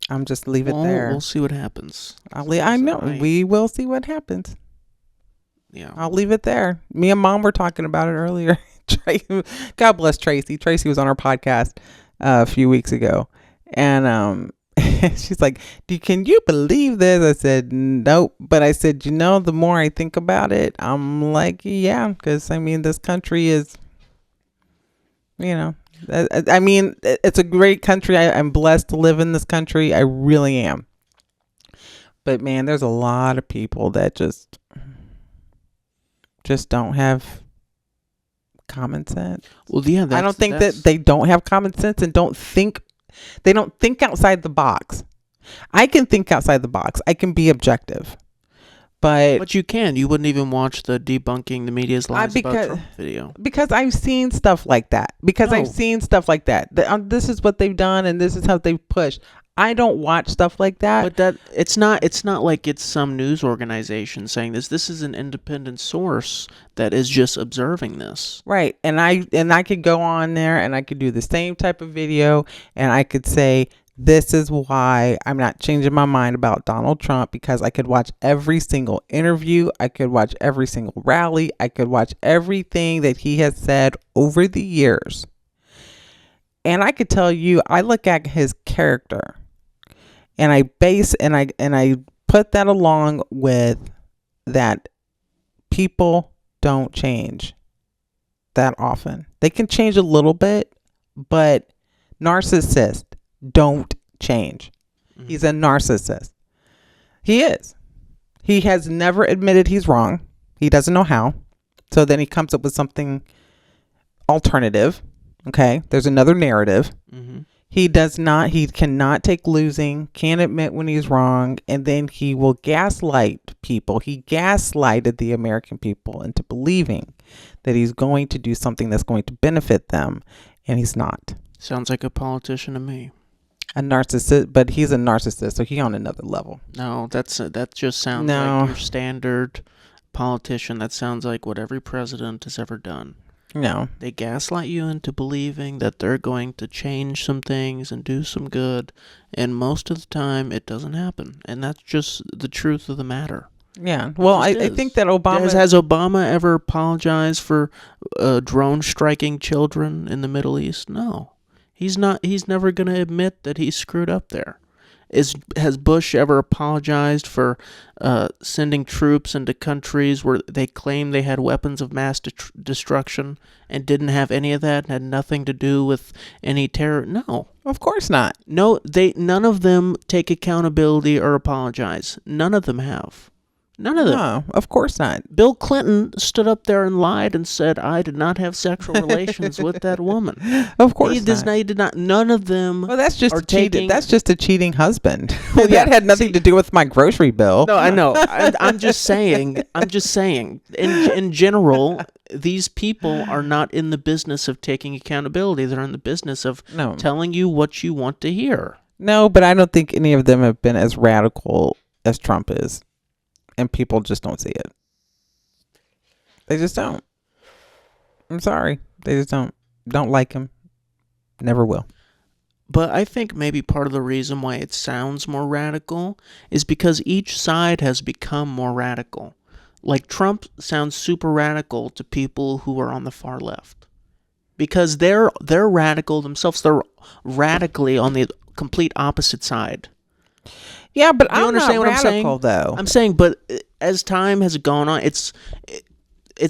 Speaker 2: I'm just leave it there.
Speaker 1: We'll see what happens.
Speaker 2: I know. We will see what happens.
Speaker 1: Yeah.
Speaker 2: I'll leave it there. Me and Mom were talking about it earlier. God bless Tracy. Tracy was on our podcast a few weeks ago. And she's like, can you believe this? I said, nope. But I said, the more I think about it, I'm like, yeah, because this country is, it's a great country. I'm blessed to live in this country. I really am. But man, there's a lot of people that just don't have common sense.
Speaker 1: Well, yeah,
Speaker 2: I don't think that they don't have common sense and they don't think outside the box. I can think outside the box. I can be objective. But
Speaker 1: you can. You wouldn't even watch the debunking the media's lies about Trump video.
Speaker 2: Because I've seen stuff like that. This is what they've done and this is how they've pushed. I don't watch stuff like that.
Speaker 1: But it's not like it's some news organization saying this. This is an independent source that is just observing this.
Speaker 2: Right. And I could go on there and I could do the same type of video and I could say, this is why I'm not changing my mind about Donald Trump, because I could watch every single interview. I could watch every single rally. I could watch everything that he has said over the years. And I could tell you, I look at his character and I put that along with that people don't change that often. They can change a little bit, but narcissists don't change. Mm-hmm. He's a narcissist. He is. He has never admitted he's wrong. He doesn't know how. So then he comes up with something alternative. Okay. There's another narrative. Mm-hmm. He cannot take losing, can't admit when he's wrong, and then he will gaslight people. He gaslighted the American people into believing that he's going to do something that's going to benefit them, and he's not.
Speaker 1: Sounds like a politician to me.
Speaker 2: A narcissist, but he's a narcissist, so he's on another level.
Speaker 1: No, that just sounds like your standard politician. That sounds like what every president has ever done.
Speaker 2: No.
Speaker 1: They gaslight you into believing that they're going to change some things and do some good, and most of the time it doesn't happen. And that's just the truth of the matter.
Speaker 2: Yeah. Well, I think that Obama
Speaker 1: has Obama ever apologized for drone striking children in the Middle East? No, he's not. He's never going to admit that he screwed up there. Has Bush ever apologized for sending troops into countries where they claim they had weapons of mass destruction and didn't have any of that and had nothing to do with any terror? No.
Speaker 2: Of course not.
Speaker 1: No, none of them take accountability or apologize. None of them have. None of them.
Speaker 2: No, of course not.
Speaker 1: Bill Clinton stood up there and lied and said, "I did not have sexual relations with that woman."
Speaker 2: Of course not.
Speaker 1: He did not. None of them.
Speaker 2: Well, that's just
Speaker 1: are
Speaker 2: cheating. That's just a cheating husband.
Speaker 1: Well, yeah.
Speaker 2: That had nothing to do with my grocery bill.
Speaker 1: No, I know. I'm just saying. I'm just saying. In general, these people are not in the business of taking accountability. They're in the business of telling you what you want to hear.
Speaker 2: No, but I don't think any of them have been as radical as Trump is. And people just don't see it. They just don't. I'm sorry. They just don't like him. Never will.
Speaker 1: But I think maybe part of the reason why it sounds more radical is because each side has become more radical. Like Trump sounds super radical to people who are on the far left. Because they're radical themselves. They're radically on the complete opposite side.
Speaker 2: Yeah, but
Speaker 1: Do you
Speaker 2: I'm
Speaker 1: understand
Speaker 2: not
Speaker 1: what I'm
Speaker 2: radical,
Speaker 1: saying?
Speaker 2: though.
Speaker 1: I'm saying, but as time has gone on, it's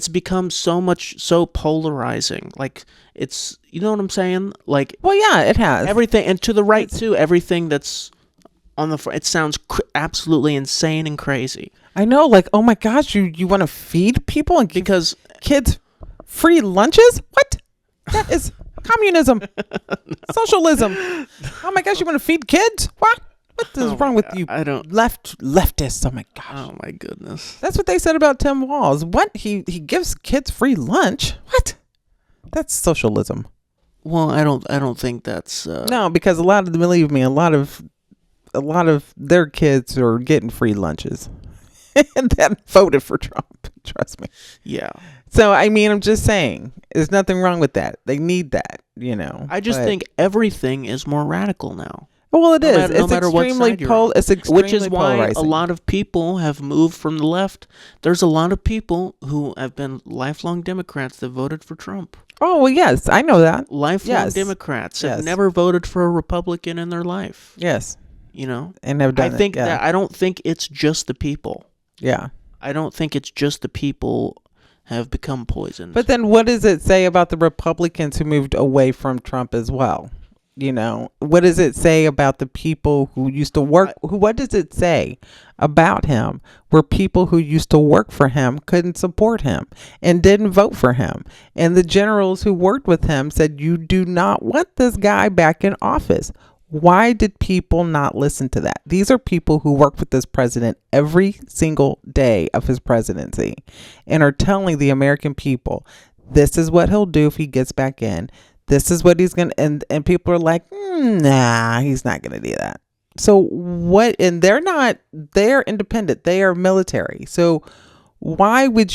Speaker 1: become so polarizing. Like it's, you know what I'm saying? Like,
Speaker 2: well, yeah, it has
Speaker 1: everything, and to the right too. Everything that's on the front, it sounds absolutely insane and crazy.
Speaker 2: I know, like, oh my gosh, you want to feed people and give
Speaker 1: Because
Speaker 2: kids free lunches? What? That is communism, socialism. Oh my gosh, you want to feed kids? What? What is wrong with you?
Speaker 1: I don't.
Speaker 2: Leftists. Oh my gosh.
Speaker 1: Oh my goodness.
Speaker 2: That's what they said about Tim Walz. What? He gives kids free lunch? What? That's socialism.
Speaker 1: Well, I don't think that's
Speaker 2: no, because believe me, a lot of their kids are getting free lunches. And that voted for Trump. Trust me.
Speaker 1: Yeah.
Speaker 2: So I mean, I'm just saying, there's nothing wrong with that. They need that, you know.
Speaker 1: I just think everything is more radical now.
Speaker 2: Well, it is.
Speaker 1: No matter what side you're on.
Speaker 2: It's extremely
Speaker 1: which is why
Speaker 2: polarizing.
Speaker 1: a lot of people have moved from the left. There's a lot of people who have been lifelong Democrats that voted for Trump.
Speaker 2: Oh, well, yes, I know that.
Speaker 1: Lifelong Democrats have never voted for a Republican in their life.
Speaker 2: Yes.
Speaker 1: You know?
Speaker 2: And have done
Speaker 1: that I don't think it's just the people.
Speaker 2: Yeah.
Speaker 1: I don't think it's just the people have become poisoned.
Speaker 2: But then what does it say about the Republicans who moved away from Trump as well? You know, what does it say about the people who used to work? What does it say about him where people who used to work for him couldn't support him and didn't vote for him? And the generals who worked with him said, you do not want this guy back in office. Why did people not listen to that? These are people who work with this president every single day of his presidency and are telling the American people, this is what he'll do if he gets back in. This is what he's going to, and people are like, nah, he's not going to do that. So what, and they're independent. They are military. So why would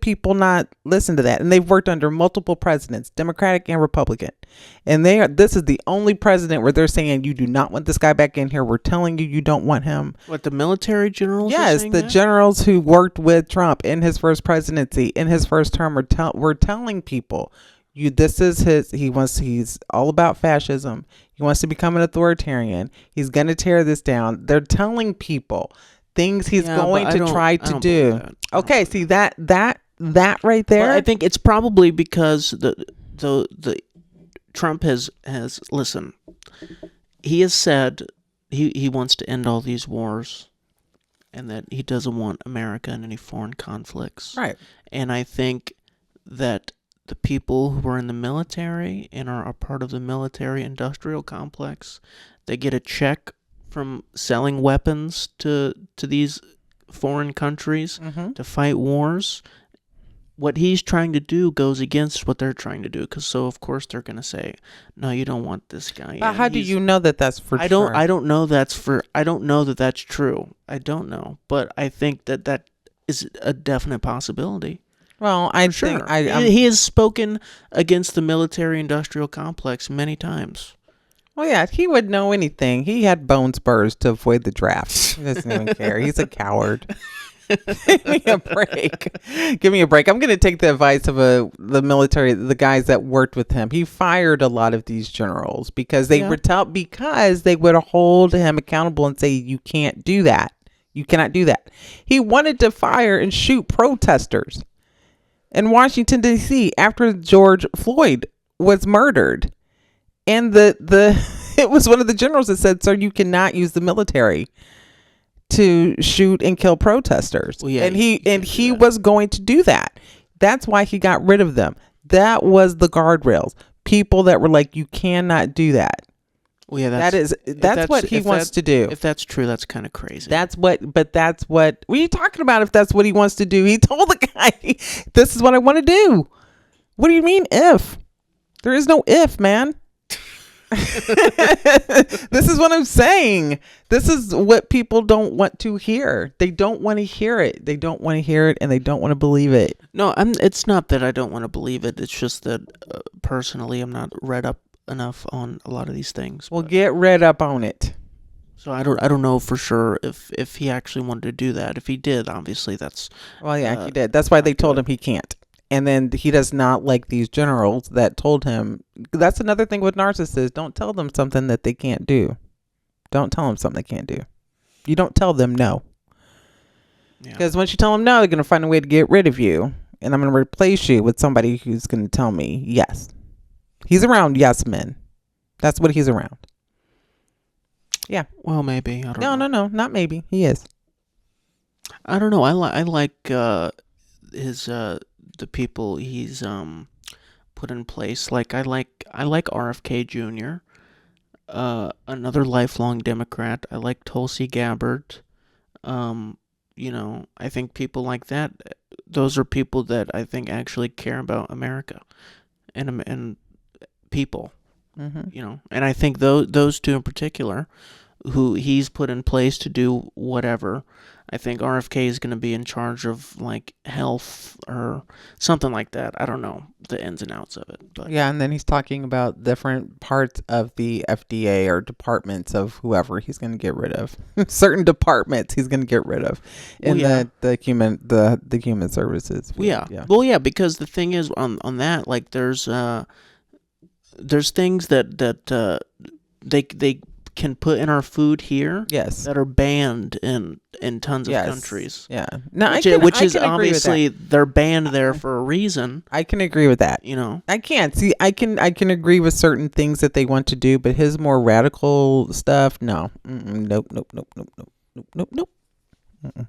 Speaker 2: people not listen to that? And they've worked under multiple presidents, Democratic and Republican. And this is the only president where they're saying, you do not want this guy back in here. We're telling you, you don't want him.
Speaker 1: What, the military generals?
Speaker 2: Yes, the generals who worked with Trump in his first presidency, in his first term, were telling people, this is he's all about fascism. He wants to become an authoritarian. He's going to tear this down. They're telling people things he's going to try to do. Okay, see that right there.
Speaker 1: Well, I think it's probably because the Trump has listen. He has said he wants to end all these wars, and that he doesn't want America in any foreign conflicts.
Speaker 2: Right.
Speaker 1: And I think that the people who are in the military and are a part of the military industrial complex, they get a check from selling weapons to these foreign countries to fight wars. What he's trying to do goes against what they're trying to do, so of course they're going to say, no, you don't want this guy.
Speaker 2: But how do you know that that's for
Speaker 1: I don't know I don't know that that's true. I don't know, but I think that is a definite possibility.
Speaker 2: Well, think
Speaker 1: he has spoken against the military-industrial complex many times.
Speaker 2: Oh yeah, he would know anything. He had bone spurs to avoid the draft. He doesn't even care. He's a coward. Give me a break. Give me a break. I'm going to take the advice of the military, the guys that worked with him. He fired a lot of these generals because they
Speaker 1: Yeah.
Speaker 2: because they would hold him accountable and say, you can't do that. You cannot do that. He wanted to fire and shoot protesters in Washington, D.C. after George Floyd was murdered. And it was one of the generals that said, sir, you cannot use the military to shoot and kill protesters.
Speaker 1: Well, yeah,
Speaker 2: and
Speaker 1: you
Speaker 2: he
Speaker 1: can't do that.
Speaker 2: was going to do that. That's why he got rid of them. That was the guardrails. People that were like, you cannot do that.
Speaker 1: Well, yeah,
Speaker 2: That's what he wants to do.
Speaker 1: If that's true, that's kind of crazy.
Speaker 2: That's what are you talking about? If that's what he wants to do, he told the guy, this is what I want to do. What do you mean if? There is no if, man. This is what I'm saying. This is what people don't want to hear. They don't want to hear it. They don't want to hear it, and they don't want to believe it.
Speaker 1: No, it's not that I don't want to believe it. It's just that personally, I'm not read up enough on a lot of these things.
Speaker 2: Well, get read up on it.
Speaker 1: So I don't know for sure if he actually wanted to do that. If he did, obviously that's
Speaker 2: Well, yeah, he did. That's why they told him he can't. And then he does not like these generals that told him. That's another thing with narcissists. Don't tell them something that they can't do. Don't tell them something they can't do. You don't tell them no. Because once you tell them no, they're going to find a way to get rid of you. And I'm going to replace you with somebody who's going to tell me yes. He's around yes men. That's what he's around. Yeah.
Speaker 1: Well, maybe. I don't know.
Speaker 2: No, not maybe. He is.
Speaker 1: I don't know. I like his the people he's put in place. Like I like RFK Jr. Another lifelong Democrat. I like Tulsi Gabbard. I think people like that. Those are people that I think actually care about America and people.
Speaker 2: Mm-hmm.
Speaker 1: And I think those two in particular, who he's put in place to do whatever. I think RFK is going to be in charge of like health or something like that. I don't know the ins and outs of it, but
Speaker 2: Yeah, and then he's talking about different parts of the FDA or departments of whoever he's going to get rid of. Certain departments he's going to get rid of in the human services.
Speaker 1: Yeah. Well, yeah, because the thing is on that, like there's things that they can put in our food here
Speaker 2: Yes.
Speaker 1: that are banned in tons of countries.
Speaker 2: Yeah. No,
Speaker 1: Which is
Speaker 2: can agree with that.
Speaker 1: obviously they're banned there for a reason.
Speaker 2: I can agree with that. I can't see. I can agree with certain things that they want to do, but his more radical stuff, no. Nope. Mm-mm.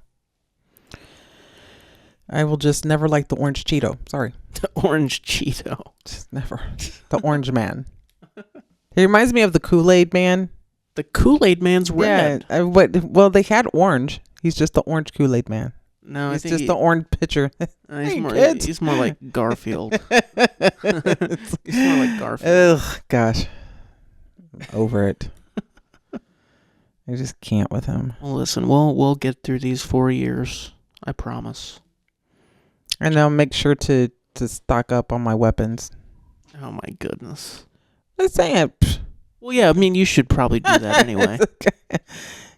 Speaker 2: I will just never like the orange Cheeto. Sorry,
Speaker 1: The orange Cheeto.
Speaker 2: just never. The orange man. He reminds me of the Kool-Aid man.
Speaker 1: The Kool-Aid man's red.
Speaker 2: Yeah. Well, they had orange. He's just the orange Kool-Aid man.
Speaker 1: No, I
Speaker 2: He's
Speaker 1: think
Speaker 2: just the orange pitcher.
Speaker 1: he's more like Garfield. He's more like Garfield.
Speaker 2: Ugh, gosh. I'm over it. I just can't with him.
Speaker 1: Well, listen, we'll get through these 4 years. I promise.
Speaker 2: And I'll make sure to stock up on my weapons.
Speaker 1: Oh my goodness.
Speaker 2: Just saying.
Speaker 1: Well, yeah, I mean, you should probably do that anyway.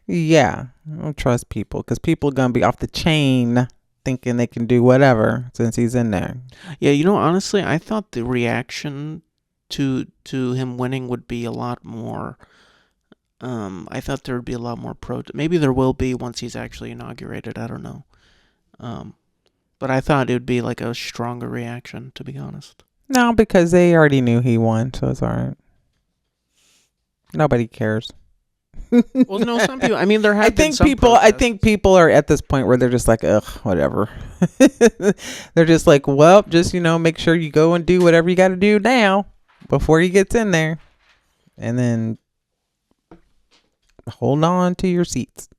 Speaker 2: Yeah, I don't trust people because people are gonna be off the chain thinking they can do whatever since he's in there.
Speaker 1: Yeah, honestly, I thought the reaction to him winning would be a lot more. I thought there would be a lot more maybe there will be once he's actually inaugurated. I don't know. But I thought it would be like a stronger reaction, to be honest.
Speaker 2: No, because they already knew he won, so it's all right. Nobody cares.
Speaker 1: Well, no, some people. I mean, there have been some
Speaker 2: I think people are at this point where they're just like, ugh, whatever. They're just like, well, just make sure you go and do whatever you got to do now before he gets in there, and then hold on to your seats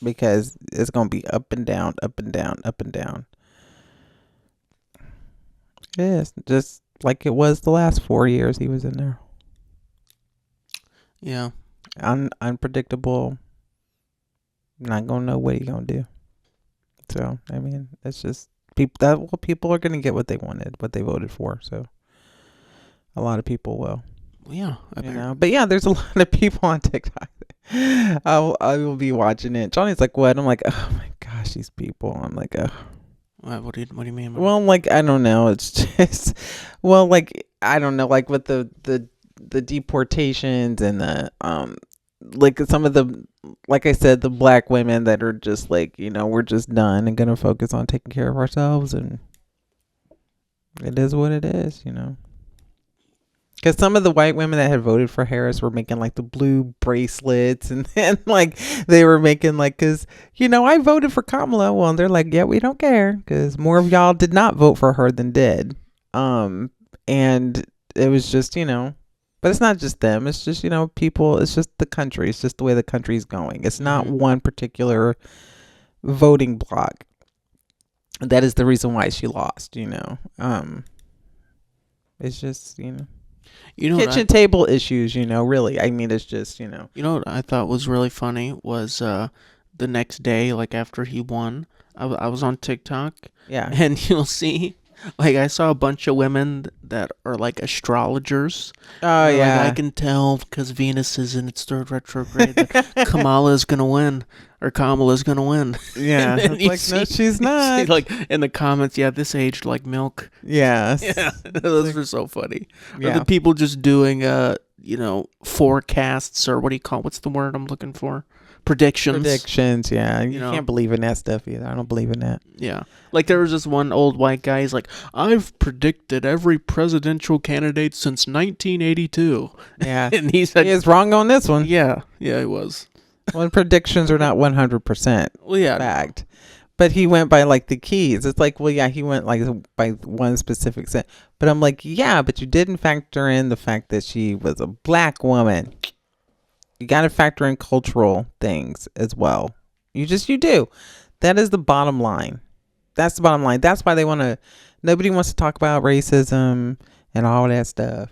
Speaker 2: because it's gonna be up and down, up and down, up and down. Yes, just like it was the last 4 years he was in there.
Speaker 1: Yeah.
Speaker 2: Unpredictable. Not gonna know what he's gonna do. So I mean, it's just people are gonna get what they wanted, what they voted for. So a lot of people will.
Speaker 1: Yeah,
Speaker 2: But yeah, there's a lot of people on TikTok. I will be watching it. Johnny's like, what? I'm like, oh my gosh, these people. I'm like,
Speaker 1: what do you mean by
Speaker 2: well, like, I don't know. It's just, well, like, I don't know, like with the deportations and the like some of the, like I said, the black women that are just like, we're just done and gonna focus on taking care of ourselves, and it is what it is. Because some of the white women that had voted for Harris were making like the blue bracelets, and like they were making like, because, I voted for Kamala. Well, and they're like, yeah, we don't care because more of y'all did not vote for her than did. And it was just, but it's not just them. It's just, people, it's just the country. It's just the way the country's going. It's not one particular voting block. That is the reason why she lost, It's just, kitchen table issues, really. I mean, it's just,
Speaker 1: You know what I thought was really funny was the next day, like after he won, I was on TikTok.
Speaker 2: Yeah.
Speaker 1: And you'll see, like, I saw a bunch of women that are like astrologers.
Speaker 2: Oh, yeah.
Speaker 1: Like, I can tell because Venus is in its third retrograde that Kamala's going to win. Or Kamala's going to win.
Speaker 2: Yeah. It's like, no, she's not.
Speaker 1: See, like, in the comments, yeah, this aged like milk.
Speaker 2: Yes.
Speaker 1: Yeah. Those were so funny.
Speaker 2: Yeah.
Speaker 1: Or the people just doing, forecasts, or what do you call, what's the word I'm looking for? Predictions.
Speaker 2: Yeah. You can't believe in that stuff either. I don't believe in that.
Speaker 1: Yeah. Like, there was this one old white guy, he's like, I've predicted every presidential candidate since 1982.
Speaker 2: Yeah.
Speaker 1: And he said,
Speaker 2: he is wrong on this one.
Speaker 1: Yeah, he was.
Speaker 2: When predictions are not 100% fact. But he went by like the keys. It's like, well, yeah, he went like by one specific set. But I'm like, yeah, but you didn't factor in the fact that she was a black woman. You got to factor in cultural things as well. You do. That is the bottom line. That's the bottom line. That's why nobody wants to talk about racism and all that stuff.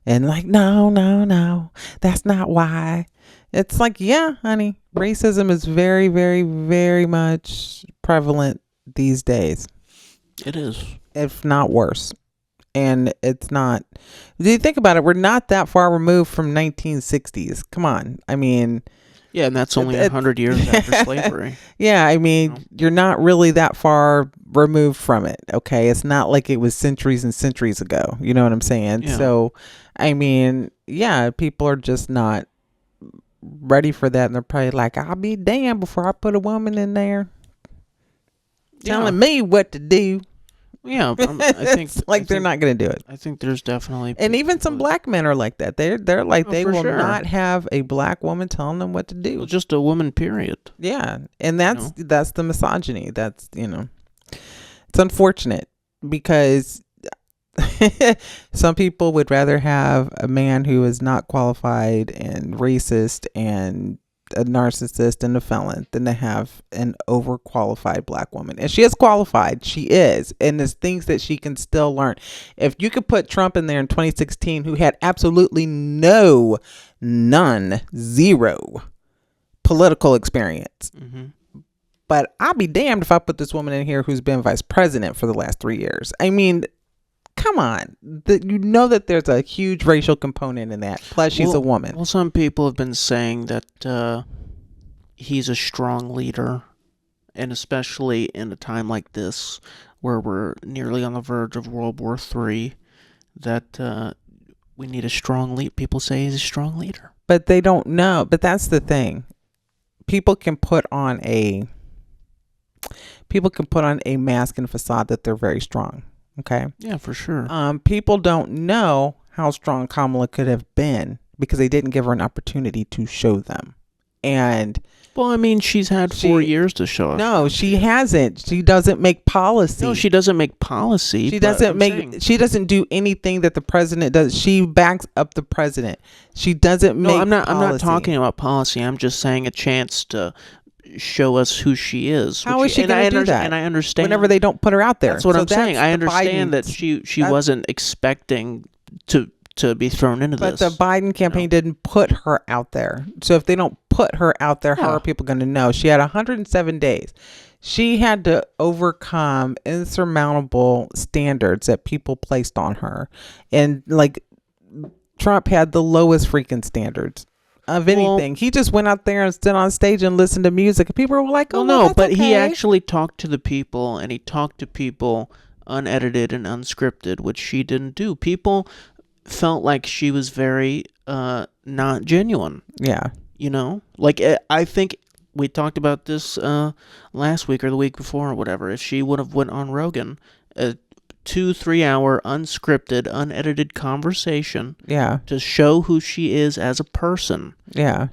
Speaker 2: And like, no, that's not why. It's like, yeah, honey, racism is very, very, very much prevalent these days.
Speaker 1: It is.
Speaker 2: If not worse. And it's not, do you think about it? We're not that far removed from 1960s. Come on. I mean.
Speaker 1: Yeah, and that's only 100 years after slavery.
Speaker 2: Yeah, I mean, you're not really that far removed from it, okay? It's not like it was centuries and centuries ago. You know what I'm saying?
Speaker 1: Yeah.
Speaker 2: So, I mean, yeah, people are just not ready for that, and they're probably like, I'll be damned before I put a woman in there telling me what to do.
Speaker 1: Yeah, I think
Speaker 2: they're not going to do it.
Speaker 1: I think there's definitely,
Speaker 2: and even some black men are like that. They're like, they will not have a black woman telling them what to do.
Speaker 1: Well, just a woman, period.
Speaker 2: Yeah, and that's the misogyny. That's it's unfortunate because some people would rather have a man who is not qualified and racist and a narcissist and a felon than to have an overqualified black woman. And she is qualified. She is. And there's things that she can still learn. If you could put Trump in there in 2016, who had absolutely zero political experience.
Speaker 1: Mm-hmm.
Speaker 2: But I'll be damned if I put this woman in here who's been vice president for the last 3 years. I mean, come on. That there's a huge racial component in that. Plus, she's a woman.
Speaker 1: Well, some people have been saying that he's a strong leader, and especially in a time like this where we're nearly on the verge of World War III, that we need a strong leader. People say he's a strong leader.
Speaker 2: But they don't know. But that's the thing. People can put on a mask and facade that they're very strong. Okay.
Speaker 1: Yeah, for sure.
Speaker 2: People don't know how strong Kamala could have been because they didn't give her an opportunity to show them. And
Speaker 1: well, I mean, she's had 4 years to show us.
Speaker 2: No, she hasn't. She doesn't make policy.
Speaker 1: No, she doesn't make policy.
Speaker 2: She doesn't do anything that the president does. She backs up the president. She doesn't make
Speaker 1: I'm not talking about policy. I'm just saying a chance to show us who she is.
Speaker 2: How is she going to do that?
Speaker 1: And I understand.
Speaker 2: Whenever they don't put her out there.
Speaker 1: That's what I'm saying. I understand that she wasn't expecting to be thrown into this.
Speaker 2: But the Biden campaign didn't put her out there. So if they don't put her out there, how are people going to know? She had 107 days. She had to overcome insurmountable standards that people placed on her. And like Trump had the lowest freaking standards of anything. He just went out there and stood on stage and listened to music. And people were like, "Oh,
Speaker 1: well, no,
Speaker 2: that's
Speaker 1: but he
Speaker 2: okay."
Speaker 1: actually talked to the people, and he talked to people unedited and unscripted, which she didn't do. People felt like she was very not genuine.
Speaker 2: Yeah.
Speaker 1: You know, like I think we talked about this last week or the week before or whatever. If she would have went on Rogan, a 2-3 hour unscripted, unedited conversation,
Speaker 2: Yeah.
Speaker 1: to show who she is as a person,
Speaker 2: Yeah.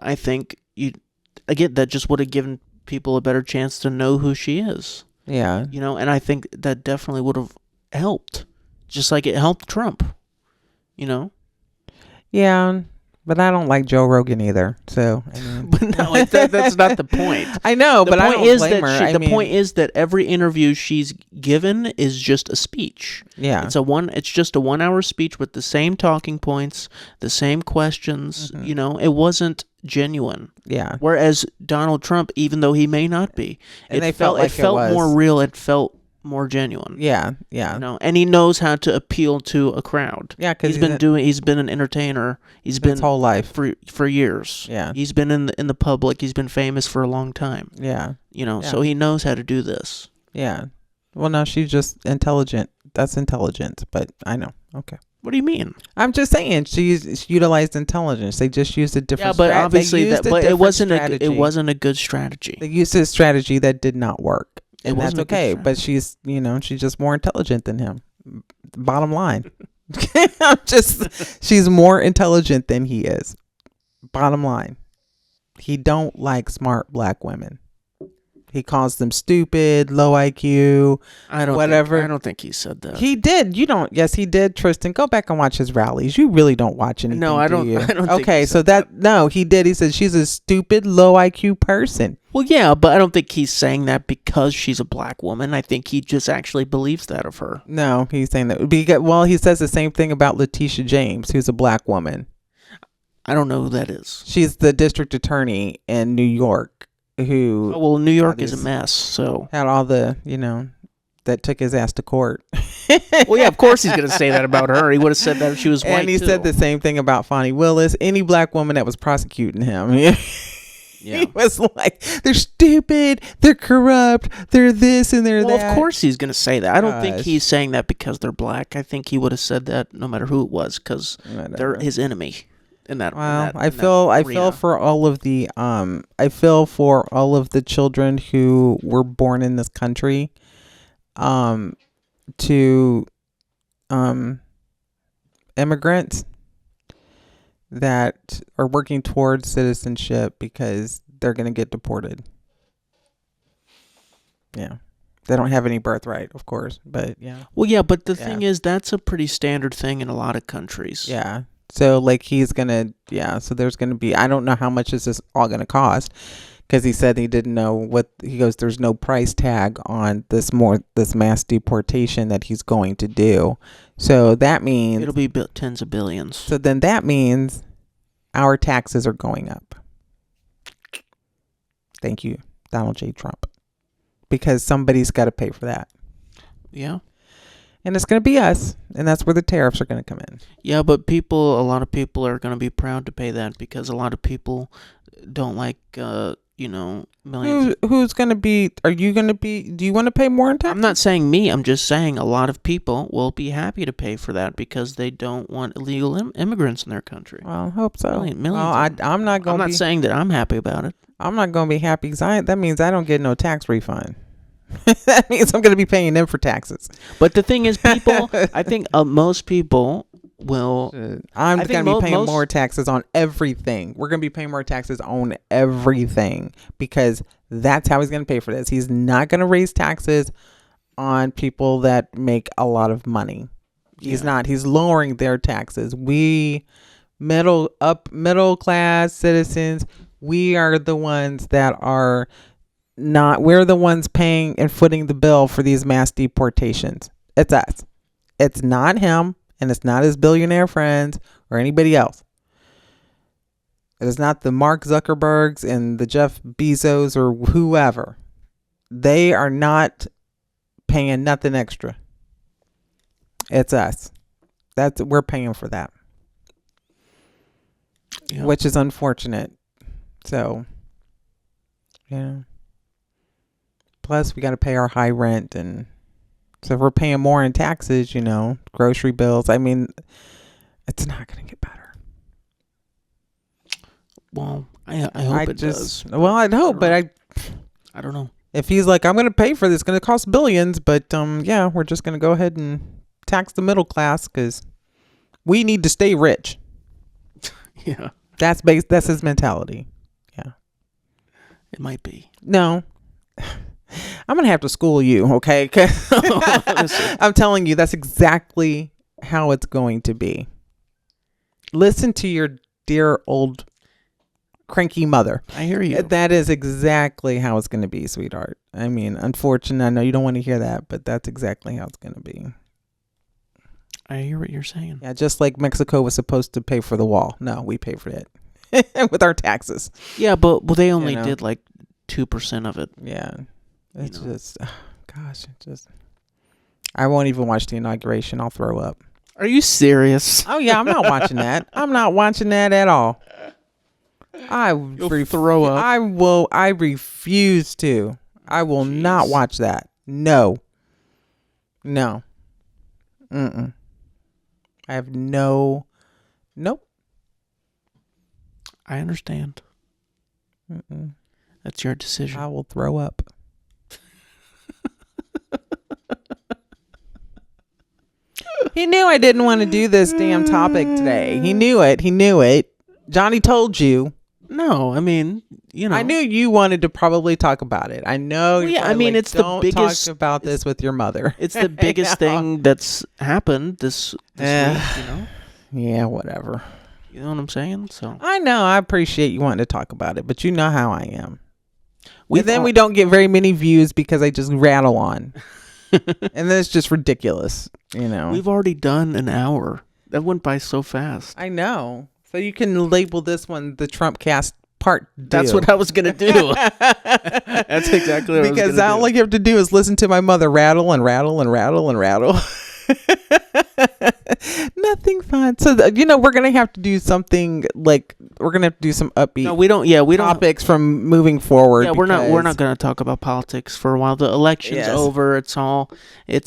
Speaker 1: I think that just would have given people a better chance to know who she is.
Speaker 2: Yeah.
Speaker 1: You know, and I think that definitely would have helped, just like it helped Trump. You know.
Speaker 2: Yeah. But I don't like Joe Rogan either. So, I mean.
Speaker 1: But no, that's not the point.
Speaker 2: I know, but I don't blame her.
Speaker 1: The point is that every interview she's given is just a speech.
Speaker 2: Yeah.
Speaker 1: It's just a 1 hour speech with the same talking points, the same questions. You know, it wasn't genuine.
Speaker 2: Yeah.
Speaker 1: Whereas Donald Trump, even though he may not be,
Speaker 2: And
Speaker 1: it felt more real. It felt more genuine.
Speaker 2: Yeah. Yeah.
Speaker 1: You know, and he knows how to appeal to a crowd.
Speaker 2: Yeah, because
Speaker 1: he's been an entertainer. He's been
Speaker 2: his whole life
Speaker 1: for years.
Speaker 2: Yeah.
Speaker 1: He's been in the public. He's been famous for a long time.
Speaker 2: Yeah.
Speaker 1: You know,
Speaker 2: Yeah.
Speaker 1: so he knows how to do this.
Speaker 2: Yeah. Well, no, she's just intelligent. That's intelligence, but I know. Okay.
Speaker 1: What do you mean?
Speaker 2: I'm just saying she's utilized intelligence. They just used a different.
Speaker 1: Yeah, but obviously it wasn't a good
Speaker 2: They
Speaker 1: strategy.
Speaker 2: used a strategy that did not work, and that's
Speaker 1: wasn't a good
Speaker 2: okay. But she's just more intelligent than him. Bottom line, she's more intelligent than he is. Bottom line, he don't like smart black women. He calls them stupid, low IQ, whatever.
Speaker 1: I don't think he said that.
Speaker 2: He did. You don't. Yes, he did. Tristan, go back and watch his rallies. You really don't watch anything.
Speaker 1: No, I don't.
Speaker 2: Do you?
Speaker 1: I don't.
Speaker 2: Okay,
Speaker 1: think he
Speaker 2: so
Speaker 1: said that.
Speaker 2: no, he did. He said she's a stupid, low IQ person.
Speaker 1: Well, yeah, but I don't think he's saying that because she's a black woman. I think he just actually believes that of her.
Speaker 2: No, he's saying that well, he says the same thing about Letitia James, who's a black woman.
Speaker 1: I don't know who that is.
Speaker 2: She's the district attorney in New York who.
Speaker 1: Oh, well, New York is a mess, so.
Speaker 2: Had all the, that took his ass to court.
Speaker 1: Well, yeah, of course he's going to say that about her. He would have said that if she was white,
Speaker 2: and he said the same thing about Fonnie Willis, any black woman that was prosecuting him. Yeah. He was like, they're stupid, they're corrupt, they're this and they're that.
Speaker 1: Well, of course he's going to say that. I don't think he's saying that because they're black. I think he would have said that no matter who it was, because they're his enemy.
Speaker 2: I feel for all of the children who were born in this country, to immigrants that are working towards citizenship because they're going to get deported. Yeah. They don't have any birthright, of course, but yeah.
Speaker 1: Well, yeah, but the thing is, that's a pretty standard thing in a lot of countries.
Speaker 2: Yeah. So, like, he's going to, so there's going to be, I don't know how much is this all going to cost, because he said he didn't know he goes, there's no price tag on this mass deportation that he's going to do. So that means
Speaker 1: it'll be tens of billions.
Speaker 2: So then that means our taxes are going up. Thank you, Donald J. Trump. Because somebody's got to pay for that.
Speaker 1: Yeah.
Speaker 2: And it's going to be us. And that's where the tariffs are going to come in.
Speaker 1: Yeah, but a lot of people are going to be proud to pay that, because a lot of people don't like, millions.
Speaker 2: Who's going to be, are you going to be, do you want to pay more in tax?
Speaker 1: I'm not saying me. I'm just saying a lot of people will be happy to pay for that because they don't want illegal immigrants in their country.
Speaker 2: Well, I hope so.
Speaker 1: Millions.
Speaker 2: Well, I'm not
Speaker 1: saying that I'm happy about it.
Speaker 2: I'm not going to be happy because that means I don't get no tax refund. That means I'm going to be paying them for taxes.
Speaker 1: But the thing is, people, I think most people will.
Speaker 2: I'm going to be paying more taxes on everything. We're going to be paying more taxes on everything because that's how he's going to pay for this. He's not going to raise taxes on people that make a lot of money. He's not. He's lowering their taxes. We middle class citizens, we are the ones that are not, we're the ones paying and footing the bill for these mass deportations. It's us. It's not him, and it's not his billionaire friends or anybody else. It is not the Mark Zuckerbergs and the Jeff Bezos or whoever. They are not paying nothing extra. It's us. We're paying for that.
Speaker 1: Yeah.
Speaker 2: which is unfortunate. So, yeah. Plus, we got to pay our high rent, and so if we're paying more in taxes, grocery bills. I mean, it's not going to get better.
Speaker 1: Well, I hope it does.
Speaker 2: Well, I'd hope, but
Speaker 1: I don't know.
Speaker 2: if he's like, I'm going to pay for this, it's going to cost billions, but yeah, we're just going to go ahead and tax the middle class because we need to stay rich.
Speaker 1: Yeah.
Speaker 2: That's his mentality. Yeah.
Speaker 1: It might be.
Speaker 2: No. I'm going to have to school you, okay? 'Cause I'm telling you, that's exactly how it's going to be. Listen to your dear old cranky mother.
Speaker 1: I hear you.
Speaker 2: That is exactly how it's going to be, sweetheart. I mean, unfortunately, I know you don't want to hear that, but that's exactly how it's going to be.
Speaker 1: I hear what you're saying.
Speaker 2: Yeah, just like Mexico was supposed to pay for the wall. No, we pay for it with our taxes.
Speaker 1: Yeah, but they only did like 2% of it.
Speaker 2: Yeah. It's just, gosh, I won't even watch the inauguration. I'll throw up.
Speaker 1: Are you serious?
Speaker 2: Oh, yeah, I'm not watching that. I'm not watching that at all.
Speaker 1: You'll throw up.
Speaker 2: I refuse to. I will not watch that. No. Mm-mm. I have nope.
Speaker 1: I understand.
Speaker 2: Mm-mm.
Speaker 1: That's your decision.
Speaker 2: I will throw up. He knew I didn't want to do this damn topic today. He knew it. Johnny told you.
Speaker 1: No, I mean,
Speaker 2: I knew you wanted to probably talk about it. I know.
Speaker 1: Well, yeah, I mean, it's the biggest.
Speaker 2: Talk about this with your mother.
Speaker 1: It's the biggest thing that's happened this week.
Speaker 2: Yeah, whatever.
Speaker 1: You know what I'm saying? So
Speaker 2: I know. I appreciate you wanting to talk about it, but you know how I am. We don't get very many views because I just rattle on, and then it's just ridiculous.
Speaker 1: We've already done an hour. That went by so fast.
Speaker 2: I know. So you can label this one the Trump cast part 2.
Speaker 1: That's what I was going to do. That's exactly what I was going to do.
Speaker 2: Because all you have to do is listen to my mother rattle and rattle and rattle and rattle. Nothing fun. So, we're going to have to do something like, we're going to have to do some upbeat
Speaker 1: we don't
Speaker 2: topics from moving forward.
Speaker 1: Yeah, we're not going to talk about politics for a while. The election's over. It's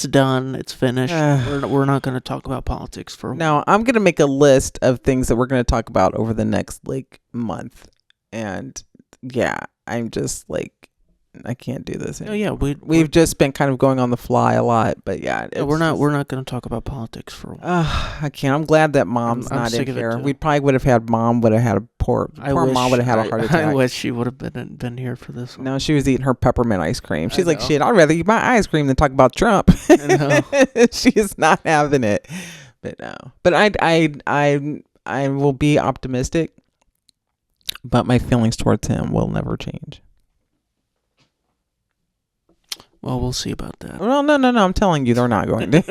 Speaker 1: done. It's finished. We're not going to talk about politics for a while.
Speaker 2: Now, I'm going to make a list of things that we're going to talk about over the next month. And yeah, I'm just I can't do this anymore.
Speaker 1: Oh yeah,
Speaker 2: we've just been kind of going on the fly a lot, but yeah,
Speaker 1: we're not going to talk about politics for a while.
Speaker 2: I can't. I'm glad that Mom's not in here. We probably would have had Mom would have had a poor Mom would have had a heart attack.
Speaker 1: I wish she would have been here for this one.
Speaker 2: No, she was eating her peppermint ice cream. She's like, shit, I'd rather eat my ice cream than talk about Trump. I know. She is not having it. But no. But I will be optimistic. But my feelings towards him will never change.
Speaker 1: Well, we'll see about that.
Speaker 2: Well, no. I'm telling you, they're not going to.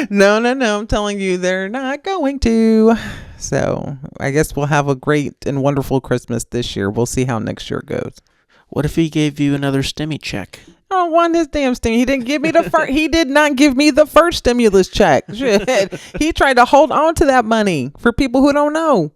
Speaker 2: No. I'm telling you, they're not going to. So I guess we'll have a great and wonderful Christmas this year. We'll see how next year goes.
Speaker 1: What if he gave you another stimmy check?
Speaker 2: I don't want his damn stimmy. He didn't give me the first. He did not give me the first stimulus check. Shit. He tried to hold on to that money for people who don't know.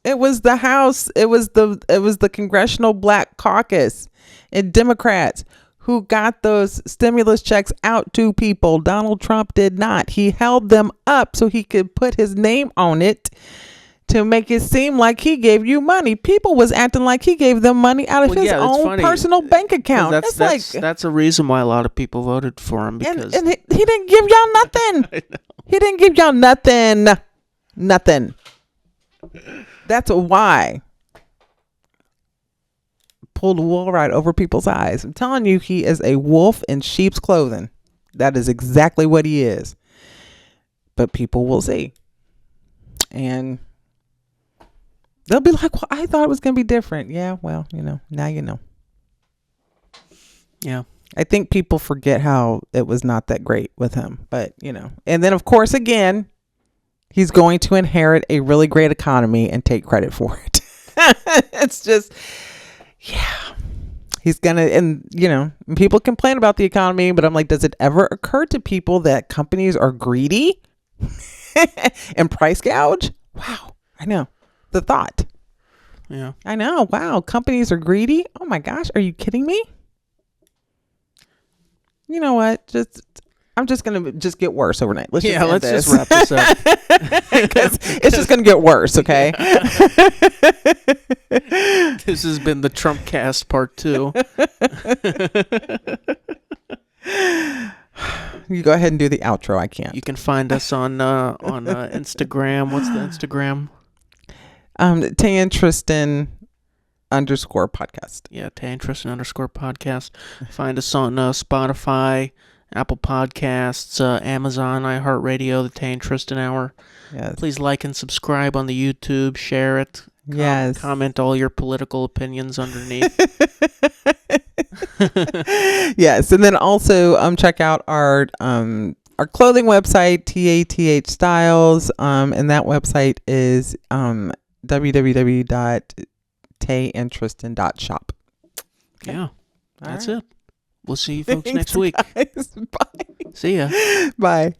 Speaker 2: It was the House. It was the Congressional Black Caucus and Democrats who got those stimulus checks out to people. Donald Trump did not. He held them up so he could put his name on it to make it seem like he gave you money. People was acting like he gave them money out of his own personal bank account.
Speaker 1: That's a reason why a lot of people voted for him, because
Speaker 2: and he didn't give y'all nothing.
Speaker 1: I know.
Speaker 2: He didn't give y'all nothing. That's why. Pulled the wool right over people's eyes. I'm telling you, he is a wolf in sheep's clothing. That is exactly what he is. But people will see. And they'll be like, well, I thought it was going to be different. Yeah, well, now you know.
Speaker 1: Yeah.
Speaker 2: I think people forget how it was not that great with him. But, And then, of course, again, he's going to inherit a really great economy and take credit for it. It's just, yeah. He's going to, and, people complain about the economy, but I'm like, does it ever occur to people that companies are greedy and price gouge? Wow. I know. The thought.
Speaker 1: Yeah.
Speaker 2: I know. Wow. Companies are greedy. Oh my gosh. Are you kidding me? You know what? I'm just going to just get worse overnight. Let's
Speaker 1: Just wrap this up.
Speaker 2: Because it's just going to get worse, okay?
Speaker 1: This has been the Trump Cast Part 2.
Speaker 2: You go ahead and do the outro. I can't.
Speaker 1: You can find us on Instagram. What's the Instagram?
Speaker 2: Tay and Tristan _podcast.
Speaker 1: Yeah, Tay and Tristan _podcast. Find us on Spotify, Apple Podcasts, Amazon, iHeartRadio, the Tay and Tristan Hour.
Speaker 2: Yes.
Speaker 1: Please like and subscribe on the YouTube. Share it.
Speaker 2: Yes.
Speaker 1: Comment all your political opinions underneath.
Speaker 2: Yes, and then also check out our clothing website, TATH Styles, and that website is www.tayandtristan.shop. Okay.
Speaker 1: Yeah, that's it. We'll see you folks
Speaker 2: Thanks,
Speaker 1: next week.
Speaker 2: Guys. Bye.
Speaker 1: See ya.
Speaker 2: Bye.